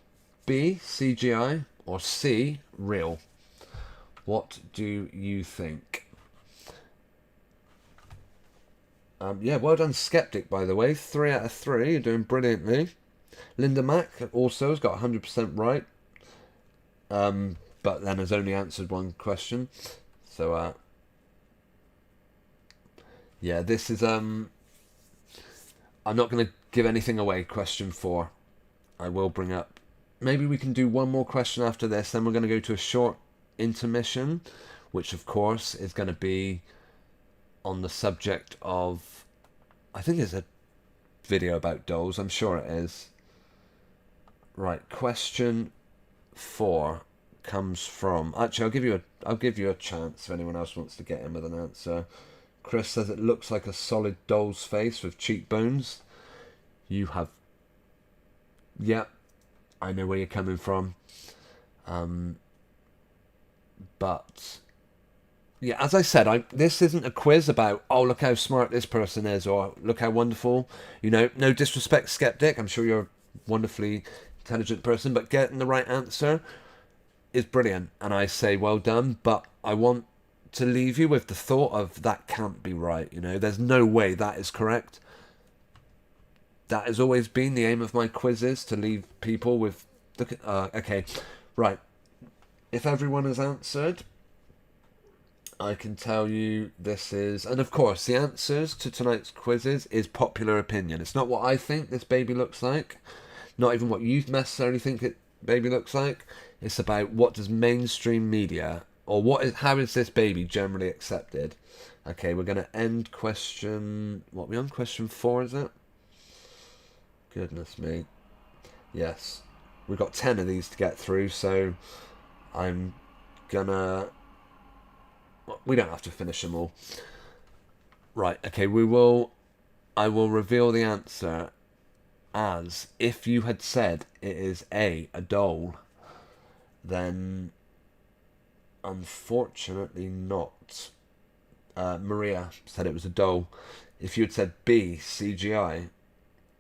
B, CGI, or C, real? What do you think? Yeah, well done, Skeptic, by the way. 3 out of 3. You're doing brilliantly. Linda Mack also has got 100% right. But then has only answered one question. So, yeah, this is... I'm not going to give anything away, question 4. I will bring up... Maybe we can do one more question after this. Then we're going to go to a short intermission, which, of course, is going to be on the subject of... I think it's a video about dolls. I'm sure it is. Right, question 4 comes from... Actually, I'll give you a chance if anyone else wants to get in with an answer. Chris says it looks like a solid doll's face with cheekbones. You have... Yep, I know where you're coming from. But... Yeah, as I said, this isn't a quiz about, oh, look how smart this person is, or look how wonderful. You know, no disrespect, Skeptic. I'm sure you're a wonderfully intelligent person, but getting the right answer is brilliant. And I say, well done, but I want to leave you with the thought of that can't be right. You know, there's no way that is correct. That has always been the aim of my quizzes, to leave people with... okay, right. If everyone has answered... I can tell you this is... And of course, the answers to tonight's quizzes is popular opinion. It's not what I think this baby looks like. Not even what you necessarily think it baby looks like. It's about what does mainstream media... Or how is this baby generally accepted? Okay, we're going to end question... What are we on? Question 4, is it? Goodness me. Yes. We've got 10 of these to get through, so... I'm gonna... We don't have to finish them all. Right, okay, I will reveal the answer as, if you had said it is a doll, then unfortunately not. Maria said it was a doll. If you had said B, CGI,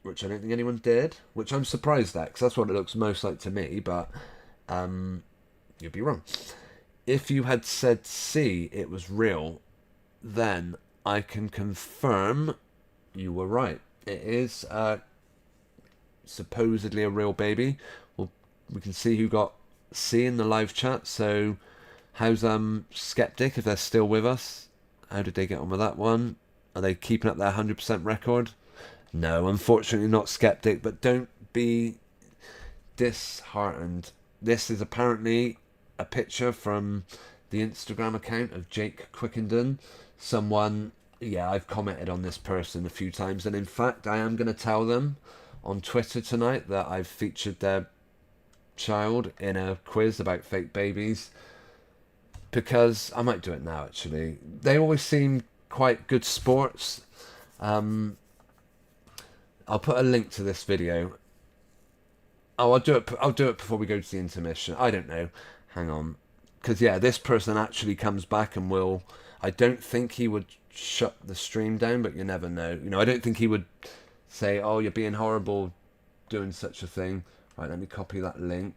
which I don't think anyone did, which I'm surprised at, because that's what it looks most like to me, but you'd be wrong. If you had said C, it was real, then I can confirm you were right. It is supposedly a real baby. Well, we can see who got C in the live chat. So, how's Skeptic, if they're still with us? How did they get on with that one? Are they keeping up their 100% record? No, unfortunately not, Skeptic, but don't be disheartened. This is apparently... a picture from the Instagram account of Jake Quickenden. Someone, yeah, I've commented on this person a few times, and in fact I am going to tell them on Twitter tonight that I've featured their child in a quiz about fake babies, because I might do it now actually. They always seem quite good sports. I'll put a link to this video. Oh, I'll do it before we go to the intermission. I don't know. Hang on. Because, yeah, this person actually comes back and will... I don't think he would shut the stream down, but you never know. You know, I don't think he would say, oh, you're being horrible doing such a thing. Right, let me copy that link.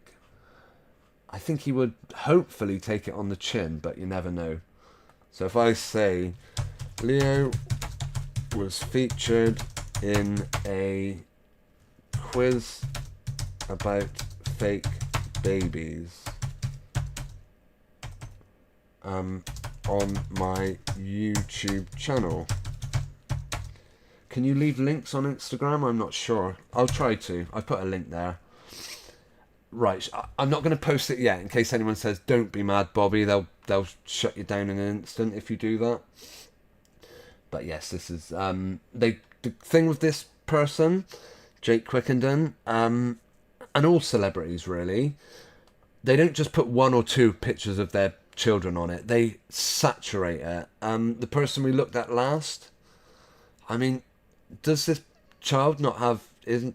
I think he would hopefully take it on the chin, but you never know. So if I say, Leo was featured in a quiz about fake babies on my YouTube channel. Can you leave links on Instagram? I'm not sure. I'll try to. I put a link there. Right, I'm not going to post it yet in case anyone says, don't be mad, Bobby. They'll shut you down in an instant if you do that. But yes, this is... the thing with this person, Jake Quickenden, and all celebrities really, they don't just put one or two pictures of their children on it. They saturate it. The person we looked at last, I mean, does this child not have...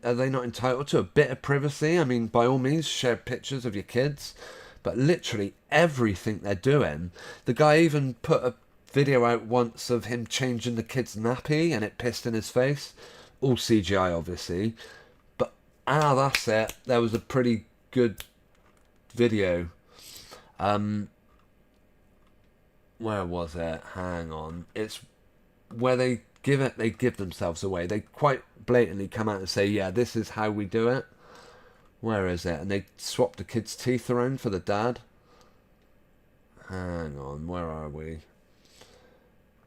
Are they not entitled to a bit of privacy? I mean, by all means, share pictures of your kids. But literally everything they're doing... The guy even put a video out once of him changing the kid's nappy and it pissed in his face. All CGI, obviously. But, that's it. There was a pretty good video. Where was it? Hang on. It's where they give themselves away. They quite blatantly come out and say, yeah, this is how we do it. Where is it? And they swap the kid's teeth around for the dad. Hang on, where are we?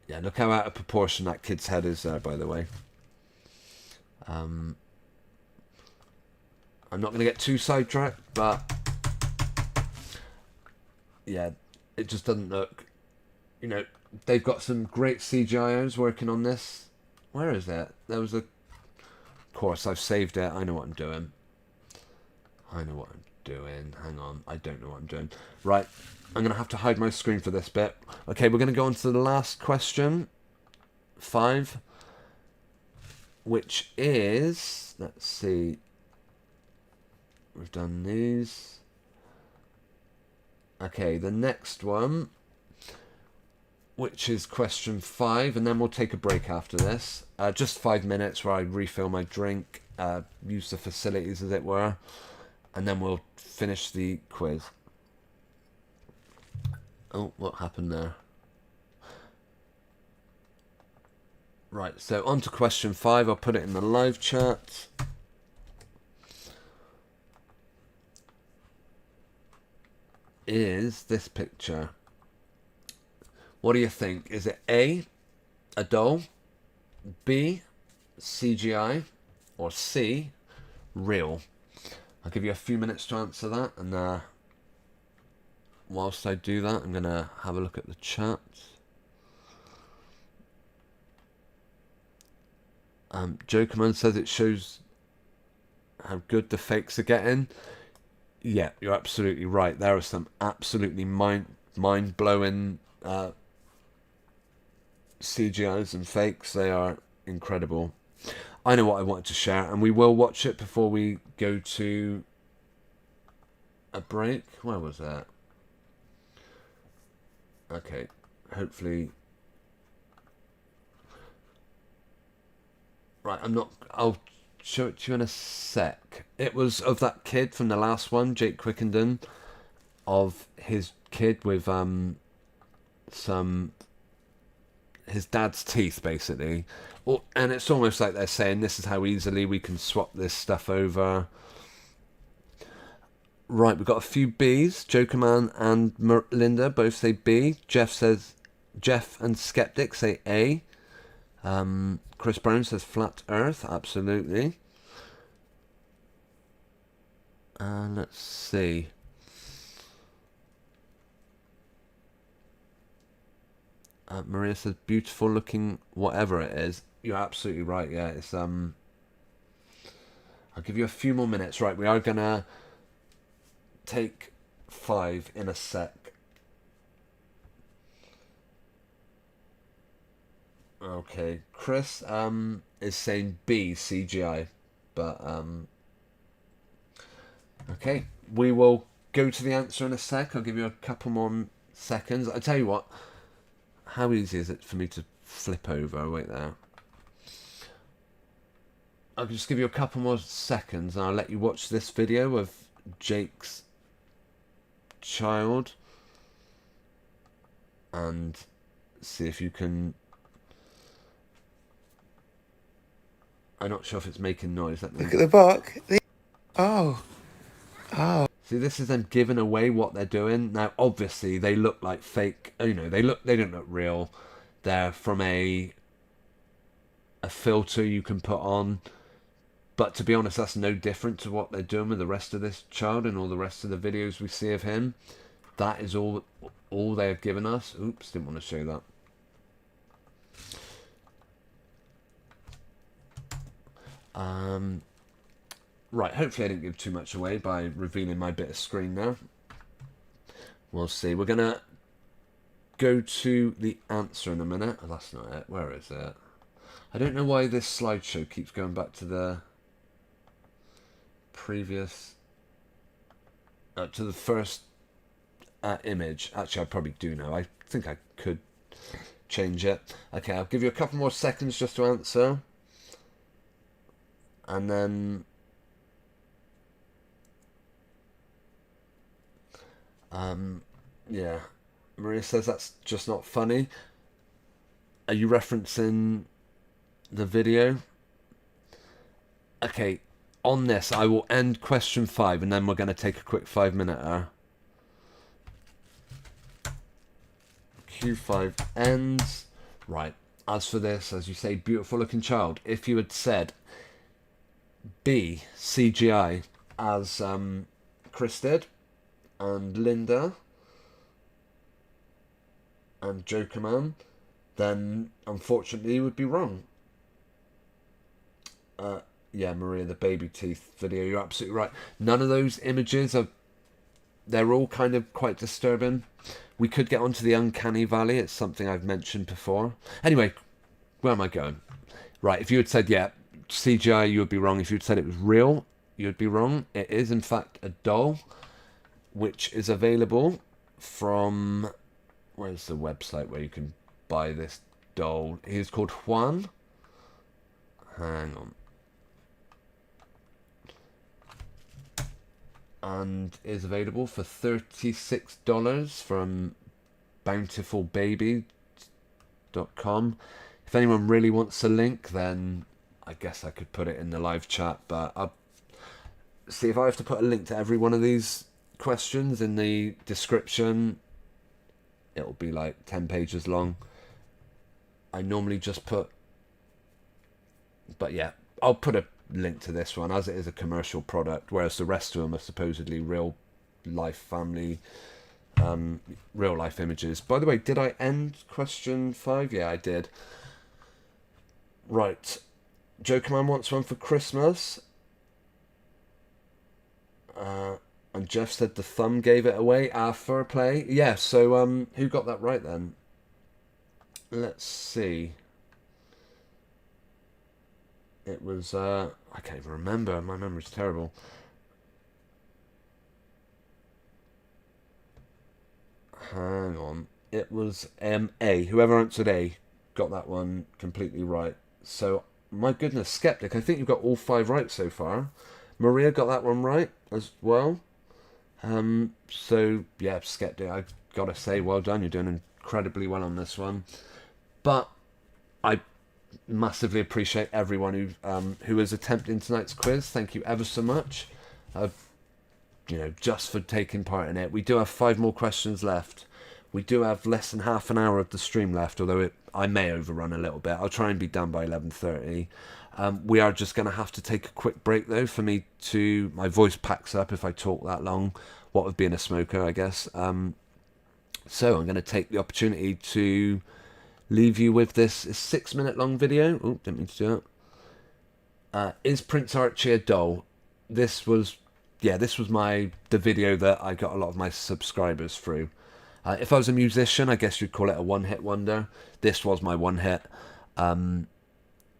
Yeah, look how out of proportion that kid's head is there, by the way. I'm not going to get too sidetracked, but yeah, it just doesn't look, you know, they've got some great CGIers working on this. Where is it? There was a... Of course, I've saved it. I know what I'm doing. Hang on. I don't know what I'm doing. Right. I'm going to have to hide my screen for this bit. Okay, we're going to go on to the last question. 5. Which is... Let's see. We've done these. Okay, the next one, which is question 5, and then we'll take a break after this. Just 5 minutes where I refill my drink, use the facilities as it were, and then we'll finish the quiz. Oh, what happened there? Right, so on to question 5. I'll put it in the live chat. Is this picture... What do you think? Is it A, a doll, B, CGI, or C, real? I'll give you a few minutes to answer that, and whilst I do that, I'm going to have a look at the chat. Jokerman says it shows how good the fakes are getting. Yeah, you're absolutely right. There are some absolutely mind-blowing CGIs and fakes. They are incredible. I know what I wanted to share, and we will watch it before we go to a break. Where was that? Okay, hopefully... Right, I'll show it to you in a sec. It was of that kid from the last one, Jake Quickenden, of his kid with his dad's teeth, basically. And it's almost like they're saying, this is how easily we can swap this stuff over. Right, we've got a few Bs. Jokerman and Linda both say B. Jeff and Skeptic say A. Chris Brown says flat earth, absolutely. Let's see. Maria says, beautiful looking, whatever it is. You're absolutely right. Yeah, it's I'll give you a few more minutes. Right, we are gonna take 5 in a sec. Okay, Chris is saying B, CGI, but okay, we will go to the answer in a sec. I'll give you a couple more seconds. I tell you what, how easy is it for me to flip over? Wait there. I'll just give you a couple more seconds and I'll let you watch this video of Jake's child and see if you can... I'm not sure if it's making noise. Look at the book. Oh. See, this is them giving away what they're doing. Now, obviously, they look like fake. You know, they don't look real. They're from a filter you can put on. But to be honest, that's no different to what they're doing with the rest of this child and all the rest of the videos we see of him. That is all they've given us. Oops, didn't want to show that. Right, hopefully I didn't give too much away by revealing my bit of screen there. We'll see. We're going to go to the answer in a minute. Oh, that's not it. Where is it? I don't know why this slideshow keeps going back to the previous... to the first image. Actually, I probably do know. I think I could change it. Okay, I'll give you a couple more seconds just to answer. And then... yeah. Maria says that's just not funny. Are you referencing the video? Okay, on this, I will end question 5 and then we're going to take a quick 5-minute. Q5 ends. Right, as for this, as you say, beautiful looking child. If you had said B, CGI, as Chris did, and Linda, and Jokerman, then unfortunately you would be wrong. Yeah, Maria, the baby teeth video, you're absolutely right. None of those images are... They're all kind of quite disturbing. We could get onto the uncanny valley. It's something I've mentioned before. Anyway, where am I going? Right, if you had said, yeah, CGI, you would be wrong. If you had said it was real, you would be wrong. It is, in fact, a doll, which is available from... Where's the website where you can buy this doll? He's called Juan. Hang on. And is available for $36 from bountifulbaby.com. If anyone really wants a link, then I guess I could put it in the live chat. But I'll see if I have to put a link to every one of these questions in the description. It'll be like 10 pages long. I normally just put... But yeah, I'll put a link to this one as it is a commercial product, whereas the rest of them are supposedly real life family, real life images. By the way, did I end question 5? Yeah, I did. Right. Jokerman wants one for Christmas. And Jeff said the thumb gave it away. Fair play. Yeah, so who got that right then? Let's see. It was, I can't even remember. My memory's terrible. Hang on. It was A. Whoever answered A got that one completely right. So, my goodness, Skeptic, I think you've got all 5 right so far. Maria got that one right as well. So, yeah, Skeptic, I've got to say, well done. You're doing incredibly well on this one. But I massively appreciate everyone who is attempting tonight's quiz. Thank you ever so much, just for taking part in it. We do have 5 more questions left. We do have less than half an hour of the stream left, although I may overrun a little bit. I'll try and be done by 11:30. We are just going to have to take a quick break though for me to... My voice packs up if I talk that long, what with being a smoker, I guess. So I'm going to take the opportunity to leave you with this 6-minute long video. Oh, didn't mean to do that. Is Prince Archie a doll? This was the video that I got a lot of my subscribers through. If I was a musician, I guess you'd call it a one-hit wonder. This was my one hit.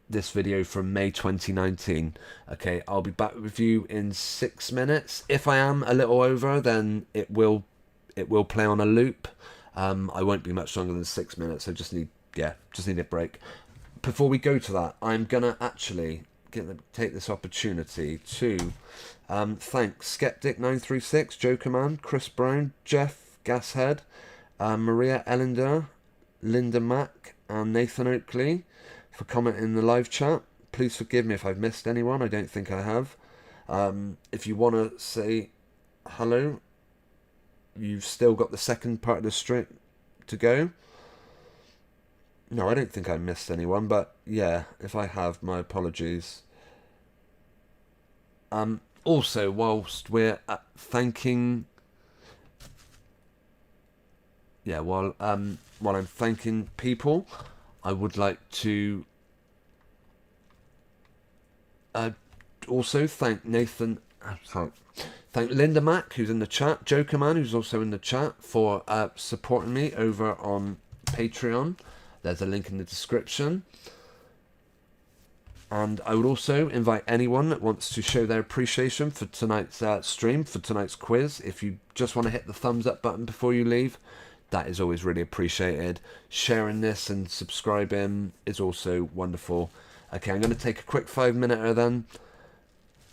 This video from May 2019. Okay, I'll be back with you in 6 minutes. If I am a little over, then it will play on a loop. I won't be much longer than 6 minutes. I just need a break. Before we go to that, I'm gonna actually take this opportunity to thank Skeptic936, Jokerman, Chris Brown, Jeff Gashead, Maria Ellender, Linda Mack, and Nathan Oakley for commenting in the live chat. Please forgive me if I've missed anyone. I don't think I have. If you want to say hello, you've still got the second part of the stream to go. No, I don't think I missed anyone, but yeah, if I have, my apologies. Also, whilst we're thanking... Yeah, while I'm thanking people, I would like to also thank thank Linda Mack, who's in the chat, Jokerman, who's also in the chat, for supporting me over on Patreon. There's a link in the description. And I would also invite anyone that wants to show their appreciation for tonight's stream, for tonight's quiz. If you just want to hit the thumbs up button before you leave, that is always really appreciated. Sharing this and subscribing is also wonderful. Okay, I'm going to take a quick 5-minute then.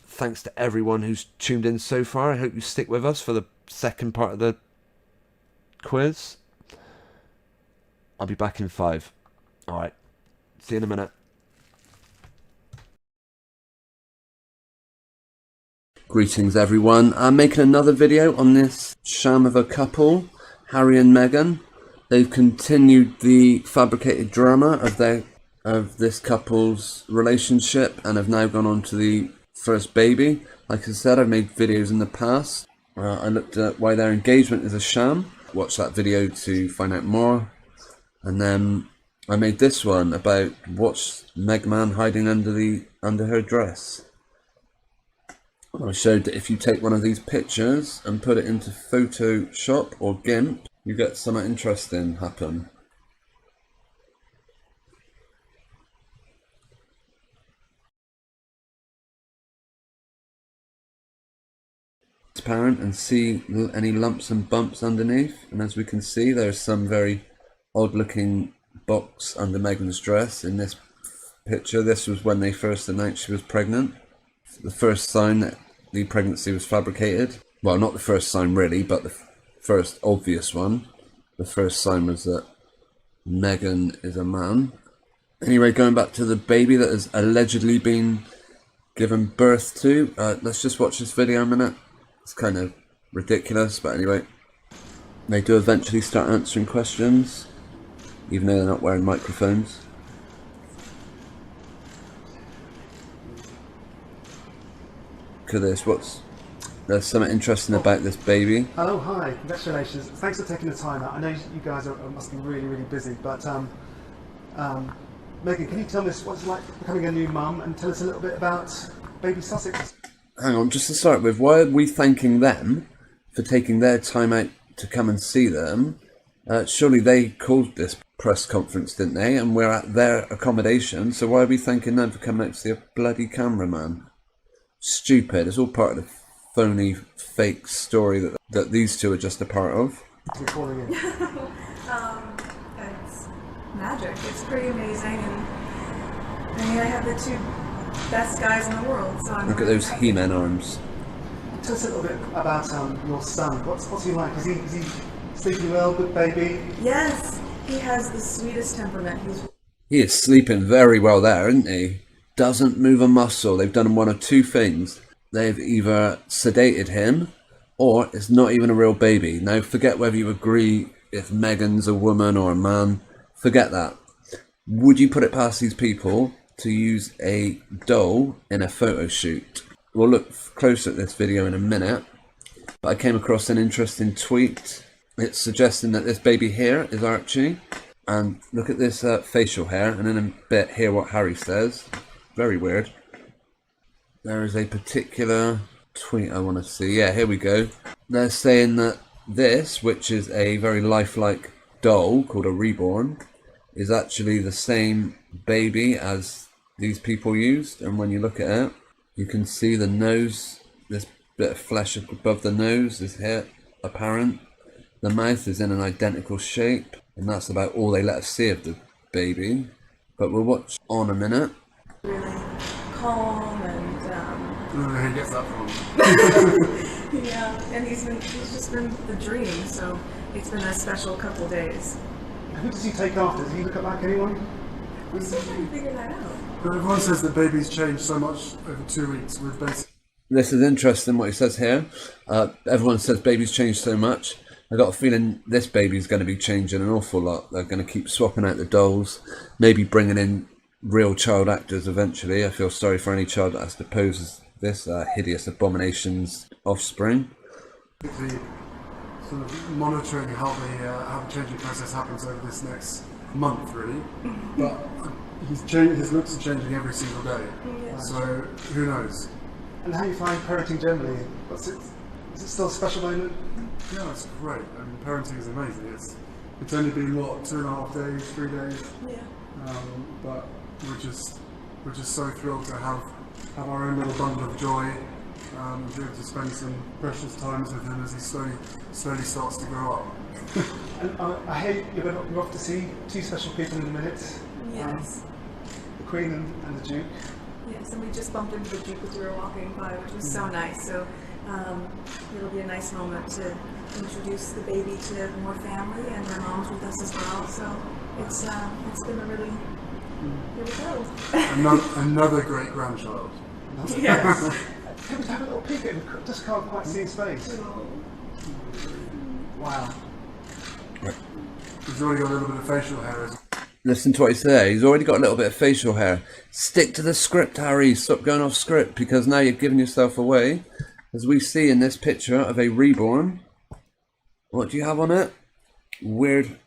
Thanks to everyone who's tuned in so far. I hope you stick with us for the second part of the quiz. I'll be back in 5. Alright, see you in a minute. Greetings everyone. I'm making another video on this sham of a couple, Harry and Meghan. They've continued the fabricated drama of this couple's relationship and have now gone on to the first baby. Like I said, I've made videos in the past. I looked at why their engagement is a sham. Watch that video to find out more. And then I made this one about what's Megman hiding under her dress. I showed that if you take one of these pictures and put it into Photoshop or GIMP, you get something interesting happen. Transparent and see any lumps and bumps underneath, and as we can see, there's some very odd looking box under Meghan's dress in this picture. This was when they first announced she was pregnant. The first sign that the pregnancy was fabricated. Well, not the first sign really, but the first obvious one. The first sign was that Meghan is a man. Anyway, going back to the baby that has allegedly been given birth to, let's just watch this video a minute. It's kind of ridiculous, but anyway. They do eventually start answering questions, even though they're not wearing microphones. Look at this, there's something interesting about this baby. Oh, hi, congratulations. Thanks for taking the time out. I know you guys must be really, really busy, but Meghan, can you tell us what it's like becoming a new mum and tell us a little bit about baby Sussex? Hang on, just to start with, why are we thanking them for taking their time out to come and see them? Surely they called this press conference, didn't they? And we're at their accommodation, so why are we thanking them for coming out to see a bloody cameraman? Stupid. It's all part of the phony, fake story that these two are just a part of. We're calling in. It's magic. It's pretty amazing, and I mean, I have the two best guys in the world. So I'm Look at those He-Man arms. Tell us a little bit about your son. What's he like? Is he sleeping well? Good baby? Yes, he has the sweetest temperament. He is sleeping very well there, isn't he? Doesn't move a muscle. They've done one of two things. They've either sedated him, or it's not even a real baby. Now, forget whether you agree if Meghan's a woman or a man. Forget that. Would you put it past these people to use a doll in a photo shoot? We'll look closer at this video in a minute, but I came across an interesting tweet. It's suggesting that this baby here is Archie. And look at this facial hair, and in a bit hear what Harry says. Very weird. There is a particular tweet I want to see. Yeah, here we go. They're saying that this, which is a very lifelike doll called a reborn, is actually the same baby as these people used. And when you look at it, you can see the nose, this bit of flesh above the nose is here apparent. The mouth is in an identical shape, and that's about all they let us see of the baby. But we'll watch on a minute. Really calm and I don't know who he gets that from. yeah, and he's just been the dream. So it's been a special couple days. Who does he take after? Does he look like anyone? We're still trying to figure that out. But everyone says that baby's changed so much over 2 weeks. We've basically... This is interesting what he says here. Everyone says baby's changed so much. I got a feeling this baby's going to be changing an awful lot. They're going to keep swapping out the dolls, maybe bringing in real child actors eventually. I feel sorry for any child that has to pose as this hideous abomination's offspring. Sort of monitoring how the changing process happens over this next month, really. But his looks are changing every single day. Yeah. So who knows? And how do you find parenting generally? Is it still a special moment? Yeah, it's great. I mean, parenting is amazing. It's only been 2.5 days, 3 days. Yeah. But we're just so thrilled to have our own little bundle of joy. Be able to spend some precious times with him as he slowly starts to grow up. And I hear you're off to see two special people in a minute. Yes. The Queen and the Duke. Yes, and we just bumped into the Duke as we were walking by, which was so nice. So it'll be a nice moment to introduce the baby to more family, and their mom's with us as well. So it's been a really, here we go. Another great grandchild. Yes. Can we have a little peek at him? Just can't quite see his face. Wow. He's already got a little bit of facial hair. Listen to what he said. He's already got a little bit of facial hair. Stick to the script, Harry. Stop going off script, because now you're giving yourself away. As we see in this picture of a reborn, what do you have on it? Weird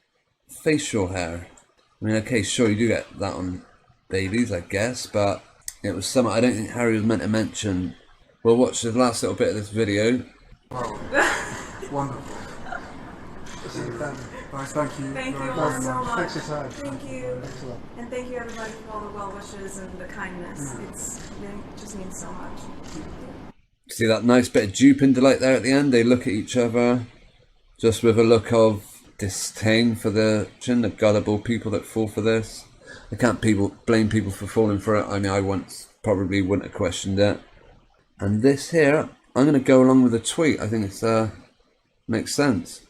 facial hair. I mean, okay, sure, you do get that on babies, I guess, but it was something I don't think Harry was meant to mention. We'll watch the last little bit of this video. Wow. Wonderful. Guys, thank you. Thank you very, all very so much. much. Thanks for your time. Thank you. Thanks a lot. And thank you everybody for all the well wishes and the kindness. It just means so much. See that nice bit of dupe and delight there at the end? They look at each other just with a look of disdain for the gullible people that fall for this. I can't blame people for falling for it. I mean, I once probably wouldn't have questioned it. And this here, I'm going to go along with the tweet. I think it's makes sense.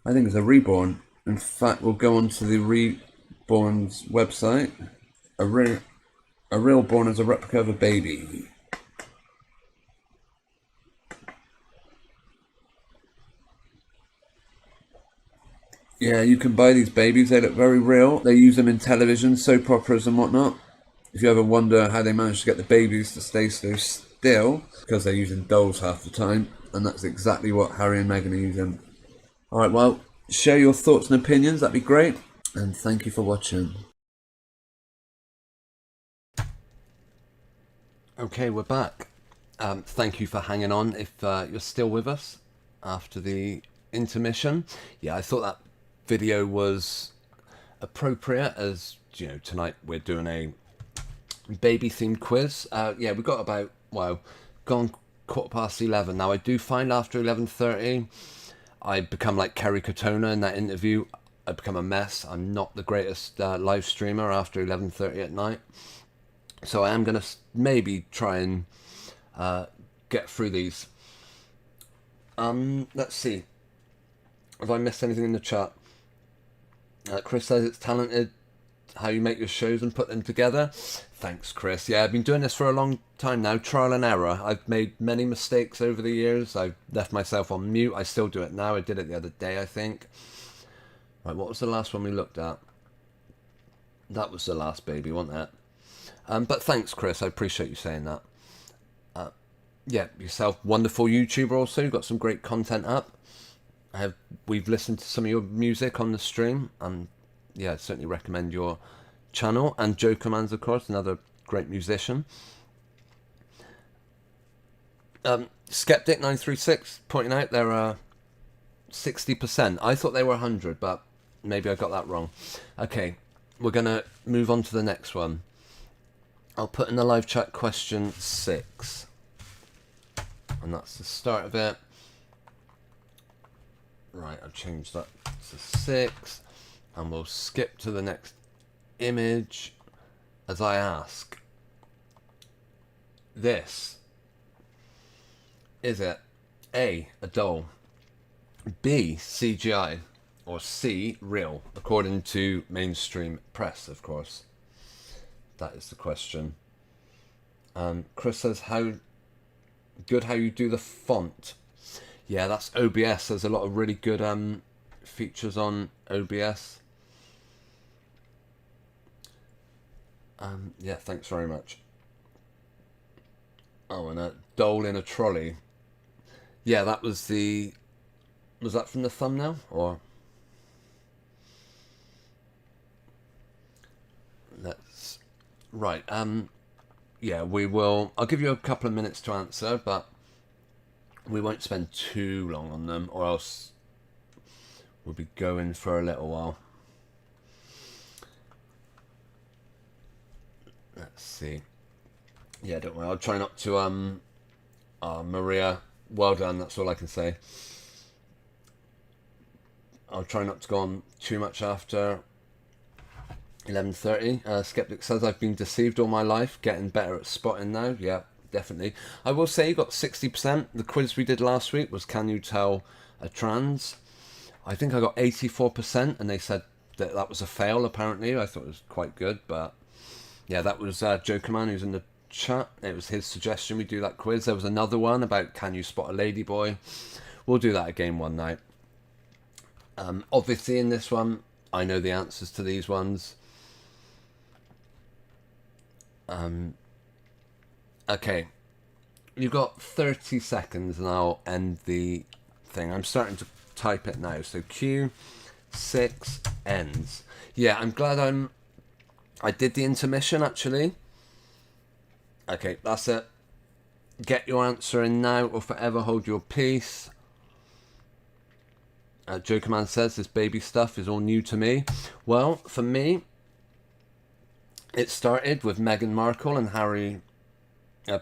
I think it's a reborn. In fact, we'll go on to the reborn's website. A real born is a replica of a baby. Yeah, you can buy these babies. They look very real. They use them in television, soap operas and whatnot. If you ever wonder how they manage to get the babies to stay so still, because they're using dolls half the time, and that's exactly what Harry and Meghan are using. Alright, well, share your thoughts and opinions, that'd be great. And thank you for watching. Okay, we're back. Thank you for hanging on if you're still with us after the intermission. Yeah, I thought that video was appropriate, as you know, tonight we're doing a baby themed quiz. Yeah, we got about, well, gone 11:15. Now I do find after 11:30 I become like Kerry Katona in that interview. I become a mess. I'm not the greatest live streamer after 11:30 at night, so I am gonna maybe try and get through these. Let's see, have I missed anything in the chat? Chris says it's talented how you make your shows and put them together. Thanks, Chris. Yeah, I've been doing this for a long time now, trial and error. I've made many mistakes over the years. I've left myself on mute. I still do it now. I did it the other day, I think. Right, what was the last one we looked at? That was the last baby, wasn't it? But thanks, Chris. I appreciate you saying that. Yeah, yourself, wonderful YouTuber also. You've got some great content up. We've listened to some of your music on the stream, and yeah, I'd certainly recommend your channel. And Jokerman's, of course, another great musician. Skeptic936 pointing out there are 60%. I thought they were 100, but maybe I got that wrong. Okay, we're going to move on to the next one. I'll put in the live chat question 6. And that's the start of it. Right, I've changed that to 6. And we'll skip to the next image as I ask. This. Is it A, a doll, B, CGI, or C, real? According to mainstream press, of course. That is the question. Chris says, how good how you do the font. Yeah, that's OBS. There's a lot of really good features on OBS. Yeah, thanks very much. Oh, and a doll in a trolley. Yeah, that was the... Was that from the thumbnail? Or... Let's... Right, yeah, we will... I'll give you a couple of minutes to answer, but we won't spend too long on them, or else we'll be going for a little while. Let's see. Yeah, don't worry. I'll try not to... Maria, well done. That's all I can say. I'll try not to go on too much after 11:30. Skeptic says, I've been deceived all my life. Getting better at spotting now. Yeah, definitely. I will say you got 60%. The quiz we did last week was, can you tell a trans? I think I got 84%, and they said that that was a fail, apparently. I thought it was quite good, but... Yeah, that was Jokerman, who's in the chat. It was his suggestion we do that quiz. There was another one about, can you spot a ladyboy? We'll do that again one night. Obviously in this one, I know the answers to these ones. Okay. You've got 30 seconds and I'll end the thing. I'm starting to type it now. So Q6 ends. Yeah, I'm glad I did the intermission, actually. Okay, that's it. Get your answer in now or forever hold your peace. Jokerman says, this baby stuff is all new to me. Well, for me, it started with Meghan Markle and Harry,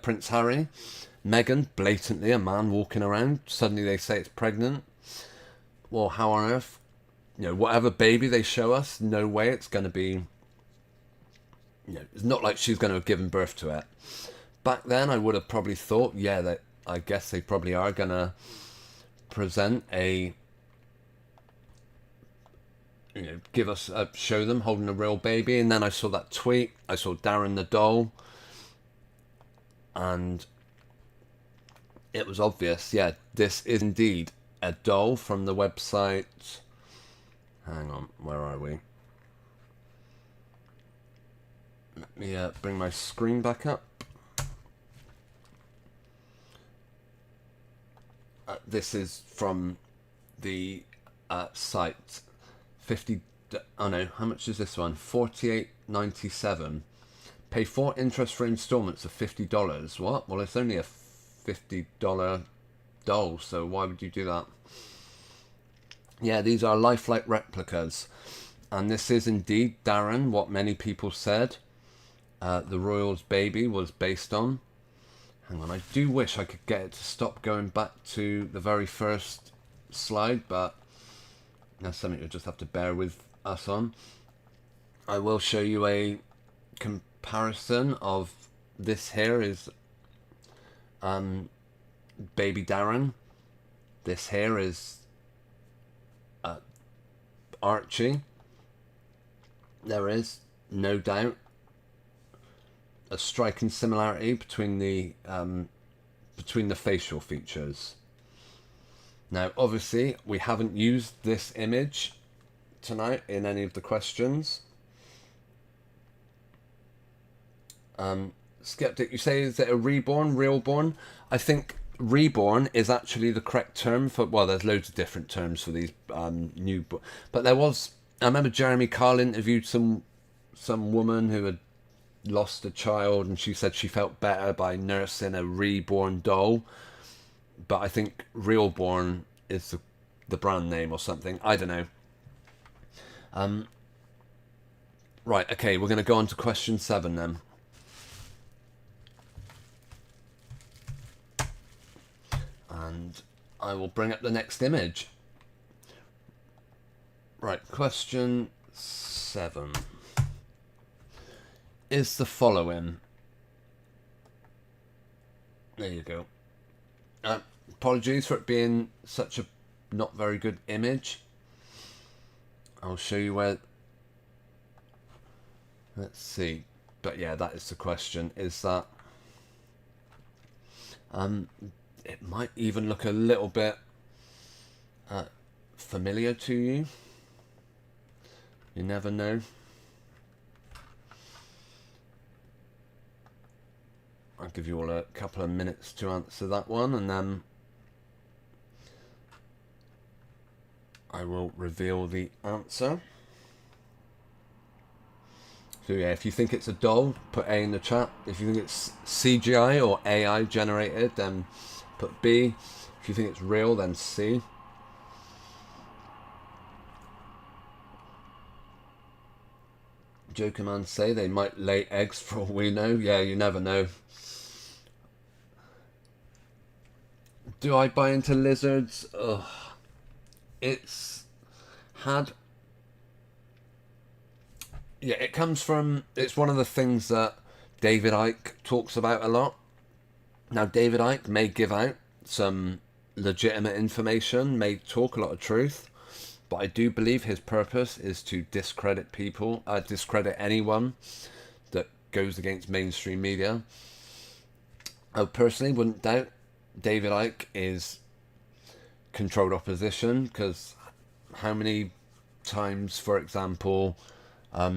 Prince Harry. Meghan, blatantly a man walking around. Suddenly they say it's pregnant. Well, how on earth? You know, whatever baby they show us, no way it's going to be... You know, it's not like she's going to have given birth to it. Back then, I would have probably thought, yeah, that I guess they probably are going to present a... You know, give us show them holding a real baby. And then I saw that tweet. I saw Darren the doll, and it was obvious. Yeah, this is indeed a doll from the website. Hang on, where are we? Let me bring my screen back up. This is from the site. 50. Oh no, how much is this one? $48.97. Pay 4 interest-free installments of $50. What? Well, it's only a $50 doll, so why would you do that? Yeah, these are lifelike replicas, and this is indeed Darren, what many people said the Royals baby was based on. Hang on, I do wish I could get it to stop going back to the very first slide, but that's something you'll just have to bear with us on. I will show you a comparison of this here is baby Darren. This here is Archie. There is no doubt a striking similarity between the facial features. Now, obviously, we haven't used this image tonight in any of the questions. Skeptic, you say, is it a reborn, realborn? I think reborn is actually the correct term for, well, there's loads of different terms for these new, but there was I remember Jeremy Kyle interviewed some woman who had lost a child, and she said she felt better by nursing a reborn doll. But I think Realborn is the brand name or something. I don't know. Right, okay, we're going to go on to question 7 then. And I will bring up the next image. Right, question 7 is the following. There you go. Apologies for it being such a not very good image. I'll show you where... Let's see. But yeah, that is the question. Is that... it might even look a little bit familiar to you. You never know. I'll give you all a couple of minutes to answer that one, and then I will reveal the answer. So yeah, if you think it's a doll, put A in the chat. If you think it's CGI or AI generated, then put B. If you think it's real, then C. Joker Man say they might lay eggs for all we know. Yeah, you never know. Do I buy into lizards? Ugh. It's had... Yeah, it comes from... It's one of the things that David Icke talks about a lot. Now, David Icke may give out some legitimate information, may talk a lot of truth, but I do believe his purpose is to discredit people, discredit anyone that goes against mainstream media. I personally wouldn't doubt David Icke is controlled opposition, because how many times, for example, I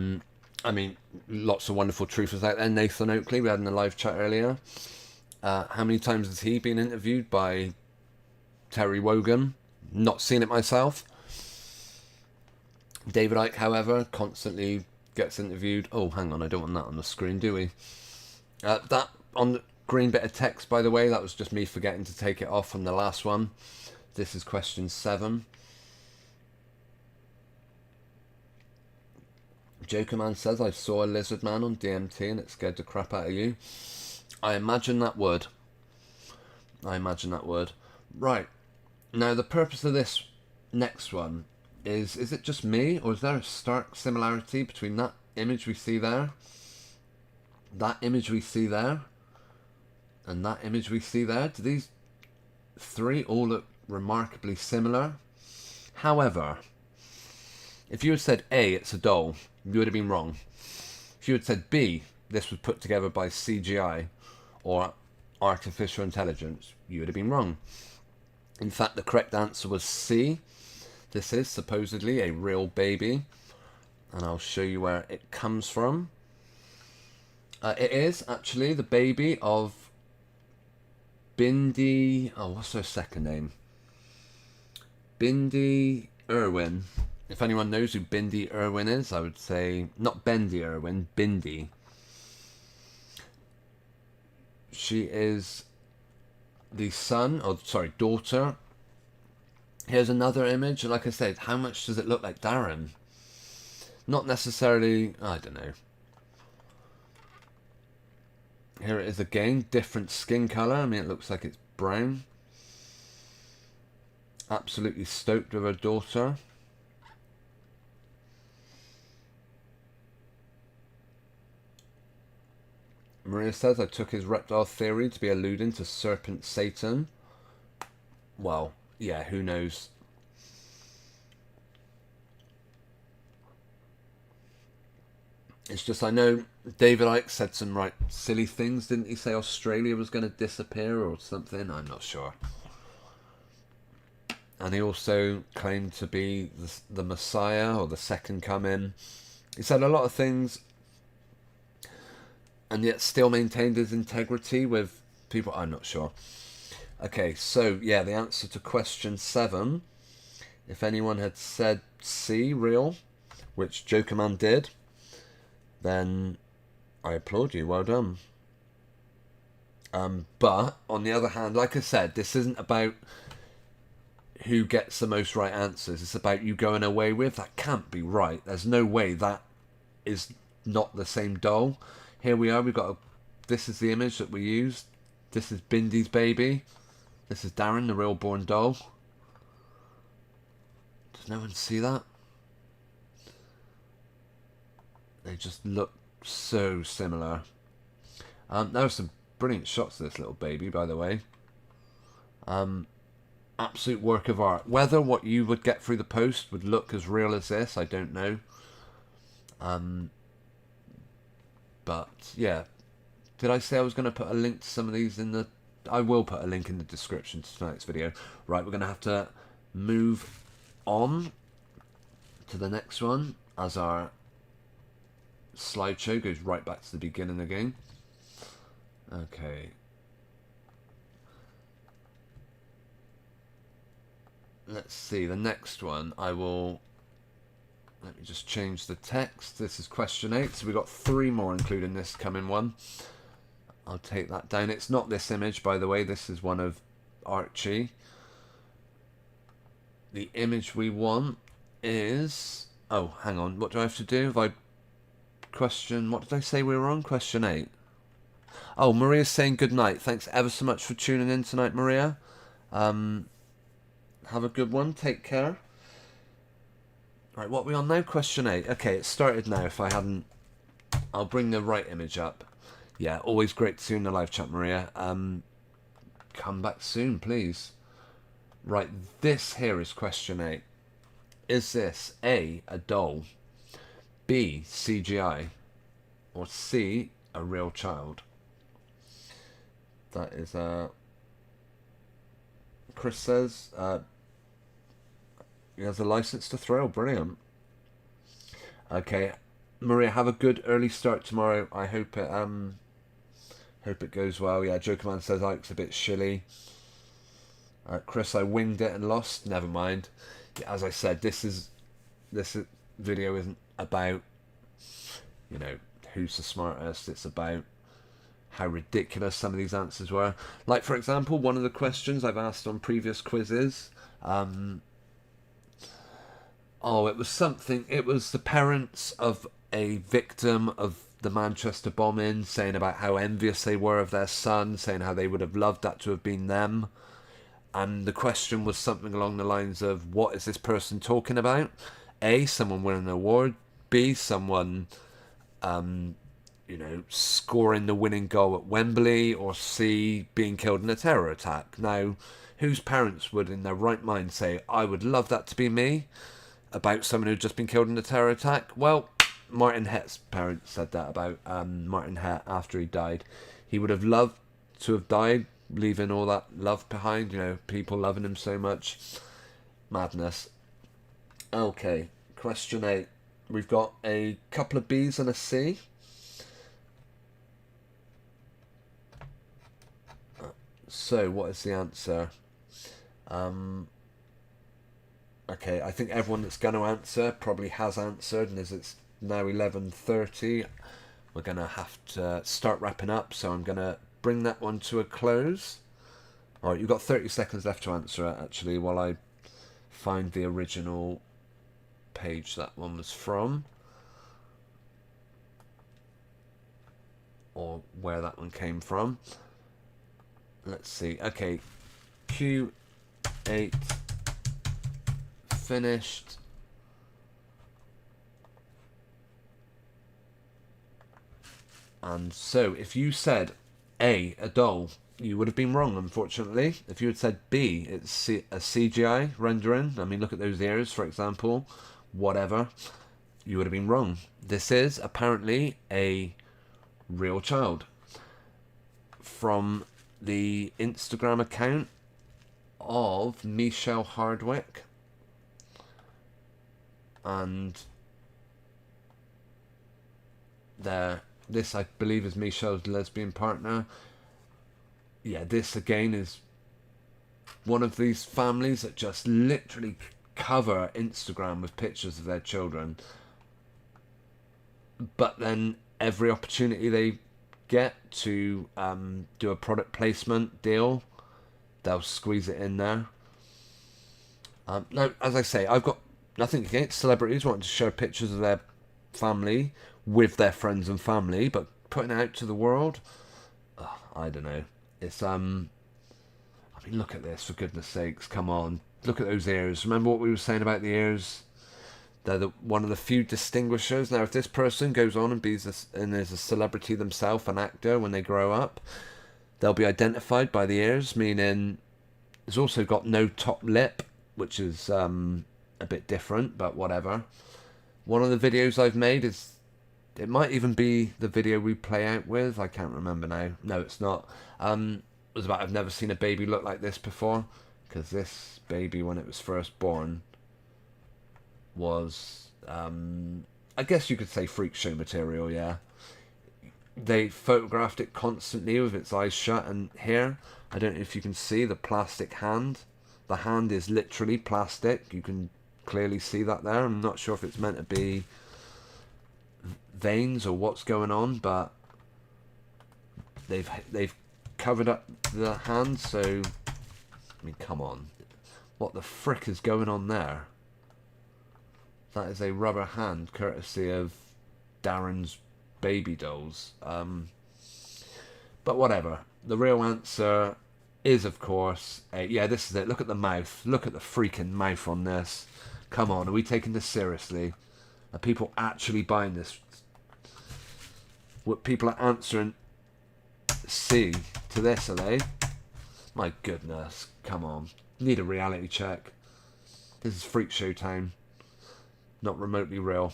mean, lots of wonderful truthers out there. Nathan Oakley, we had in the live chat earlier. How many times has he been interviewed by Terry Wogan? Not seen it myself. David Icke, however, constantly gets interviewed. Oh, hang on, I don't want that on the screen, do we? That on the green bit of text, by the way, that was just me forgetting to take it off from the last one. This is question 7. Joker Man says, I saw a lizard man on DMT and it scared the crap out of you. I imagine that would. I imagine that would. Right. Now, the purpose of this next one is it just me, or is there a stark similarity between that image we see there, that image we see there, and that image we see there? Do these 3 all look remarkably similar? However, if you had said A, it's a doll, you would have been wrong. If you had said B, this was put together by CGI or artificial intelligence, you would have been wrong. In fact, the correct answer was C. This is supposedly a real baby, and I'll show you where it comes from. It is actually the baby of Bindi... Oh, what's her second name? Bindi Irwin. If anyone knows who Bindi Irwin is, I would say... Not Bendy Irwin, Bindi. She is the daughter. Here's another image, and like I said, how much does it look like Darren? Not necessarily, I don't know. Here it is again, different skin colour. I mean, it looks like it's brown. Absolutely stoked with her daughter. Maria says, I took his reptile theory to be alluding to Serpent Satan. Well, yeah, who knows? It's just, I know David Icke said some right silly things, didn't he? Say Australia was going to disappear or something? I'm not sure. And he also claimed to be the Messiah or the second coming. He said a lot of things, and yet still maintained his integrity with people. I'm not sure. Okay, so yeah, the answer to question 7, if anyone had said C, real, which Jokerman did, then I applaud you. Well done. But on the other hand, like I said, this isn't about who gets the most right answers. It's about you going away with, that can't be right. There's no way that is not the same doll. Here we are. This is the image that we used. This is Bindy's baby. This is Darren, the real born doll. Does no one see that? They just look so similar. There were some brilliant shots of this little baby, by the way. Absolute work of art. Whether what you would get through the post would look as real as this, I don't know. But yeah, did I say I was going to put a link to some of these in the... I will put a link in the description to tonight's video. Right, we're going to have to move on to the next one as our slideshow goes right back to the beginning again. Okay. Let's see, the next one I will... Let me just change the text. This is question 8, so we've got 3 more including this coming one. I'll take that down. It's not this image, by the way. This is one of Archie. The image we want is... Oh, hang on. What do I have to do? If I question... What did I say we were on? Question 8. Oh, Maria's saying good night. Thanks ever so much for tuning in tonight, Maria. Have a good one. Take care. Right, what are we on now? Question 8. Okay, it started now. If I hadn't... I'll bring the right image up. Yeah, always great to see you in the live chat, Maria. Come back soon, please. Right, this here is question 8. Is this A, a doll, B, CGI, or C, a real child? That is, Chris says, he has a license to thrill. Brilliant. Okay, Maria, have a good early start tomorrow. I hope it goes well. Yeah, Jokerman says Ike's a bit shilly. Chris, I winged it and lost. Never mind. Yeah, as I said, this video isn't about, you know, who's the smartest. It's about how ridiculous some of these answers were. Like, for example, one of the questions I've asked on previous quizzes. Oh, it was something. It was the parents of a victim of the Manchester bombing saying about how envious they were of their son, saying how they would have loved that to have been them. And the question was something along the lines of, what is this person talking about? A, someone winning an award. B, someone, you know, scoring the winning goal at Wembley. Or C, being killed in a terror attack. Now, whose parents would in their right mind say, I would love that to be me, about someone who'd just been killed in a terror attack? Well, Martin Hett's parents said that about Martin Hett after he died. He would have loved to have died, leaving all that love behind, you know, people loving him so much. Madness. Okay, question 8. We've got a couple of B's and a C. So, what is the answer? Okay, I think everyone that's going to answer probably has answered, and as it's now 11:30, we're going to have to start wrapping up, so I'm going to bring that one to a close. Alright, you've got 30 seconds left to answer it, actually, while I find the original page that one was from, or where that one came from. Let's see. Okay, Q8 finished. And so, if you said A, a doll, you would have been wrong, unfortunately. If you had said B, it's a CGI rendering, I mean, look at those ears, for example, whatever, you would have been wrong. This is apparently a real child. From the Instagram account of Michelle Hardwick. And this, I believe, is Michelle's lesbian partner. Yeah, this again is one of these families that just literally cover Instagram with pictures of their children. but then every opportunity they get to do a product placement deal, they'll squeeze it in there. Now, as I say, I've got nothing against celebrities wanting to share pictures of their family with their friends and family, but putting it out to the world, I don't know. It's I mean, look at this, for goodness sakes, come on. Look at those ears. Remember what we were saying about the ears? They're one of the few distinguishers. Now, if this person goes on and is a celebrity themselves, an actor, when they grow up, they'll be identified by the ears, meaning it's also got no top lip, which is a bit different, but whatever. One of the videos I've made is, it might even be the video we play out with, I can't remember now. No, it's not. It was about I've never seen a baby look like this before, because this baby, when it was first born, was, I guess you could say freak show material, yeah. They photographed it constantly with its eyes shut, and here, I don't know if you can see the plastic hand. The hand is literally plastic. You can clearly see that there. I'm not sure if it's meant to be veins or what's going on, but they've covered up the hand, so I mean, come on. What the frick is going on there? That is a rubber hand, courtesy of Darren's baby dolls. But whatever. The real answer is, of course, yeah, this is it. Look at the mouth. Look at the freaking mouth on this. Come on, are we taking this seriously? Are people actually buying this? What people are answering C to this, are they? My goodness, come on. Need a reality check. This is freak show time. Not remotely real.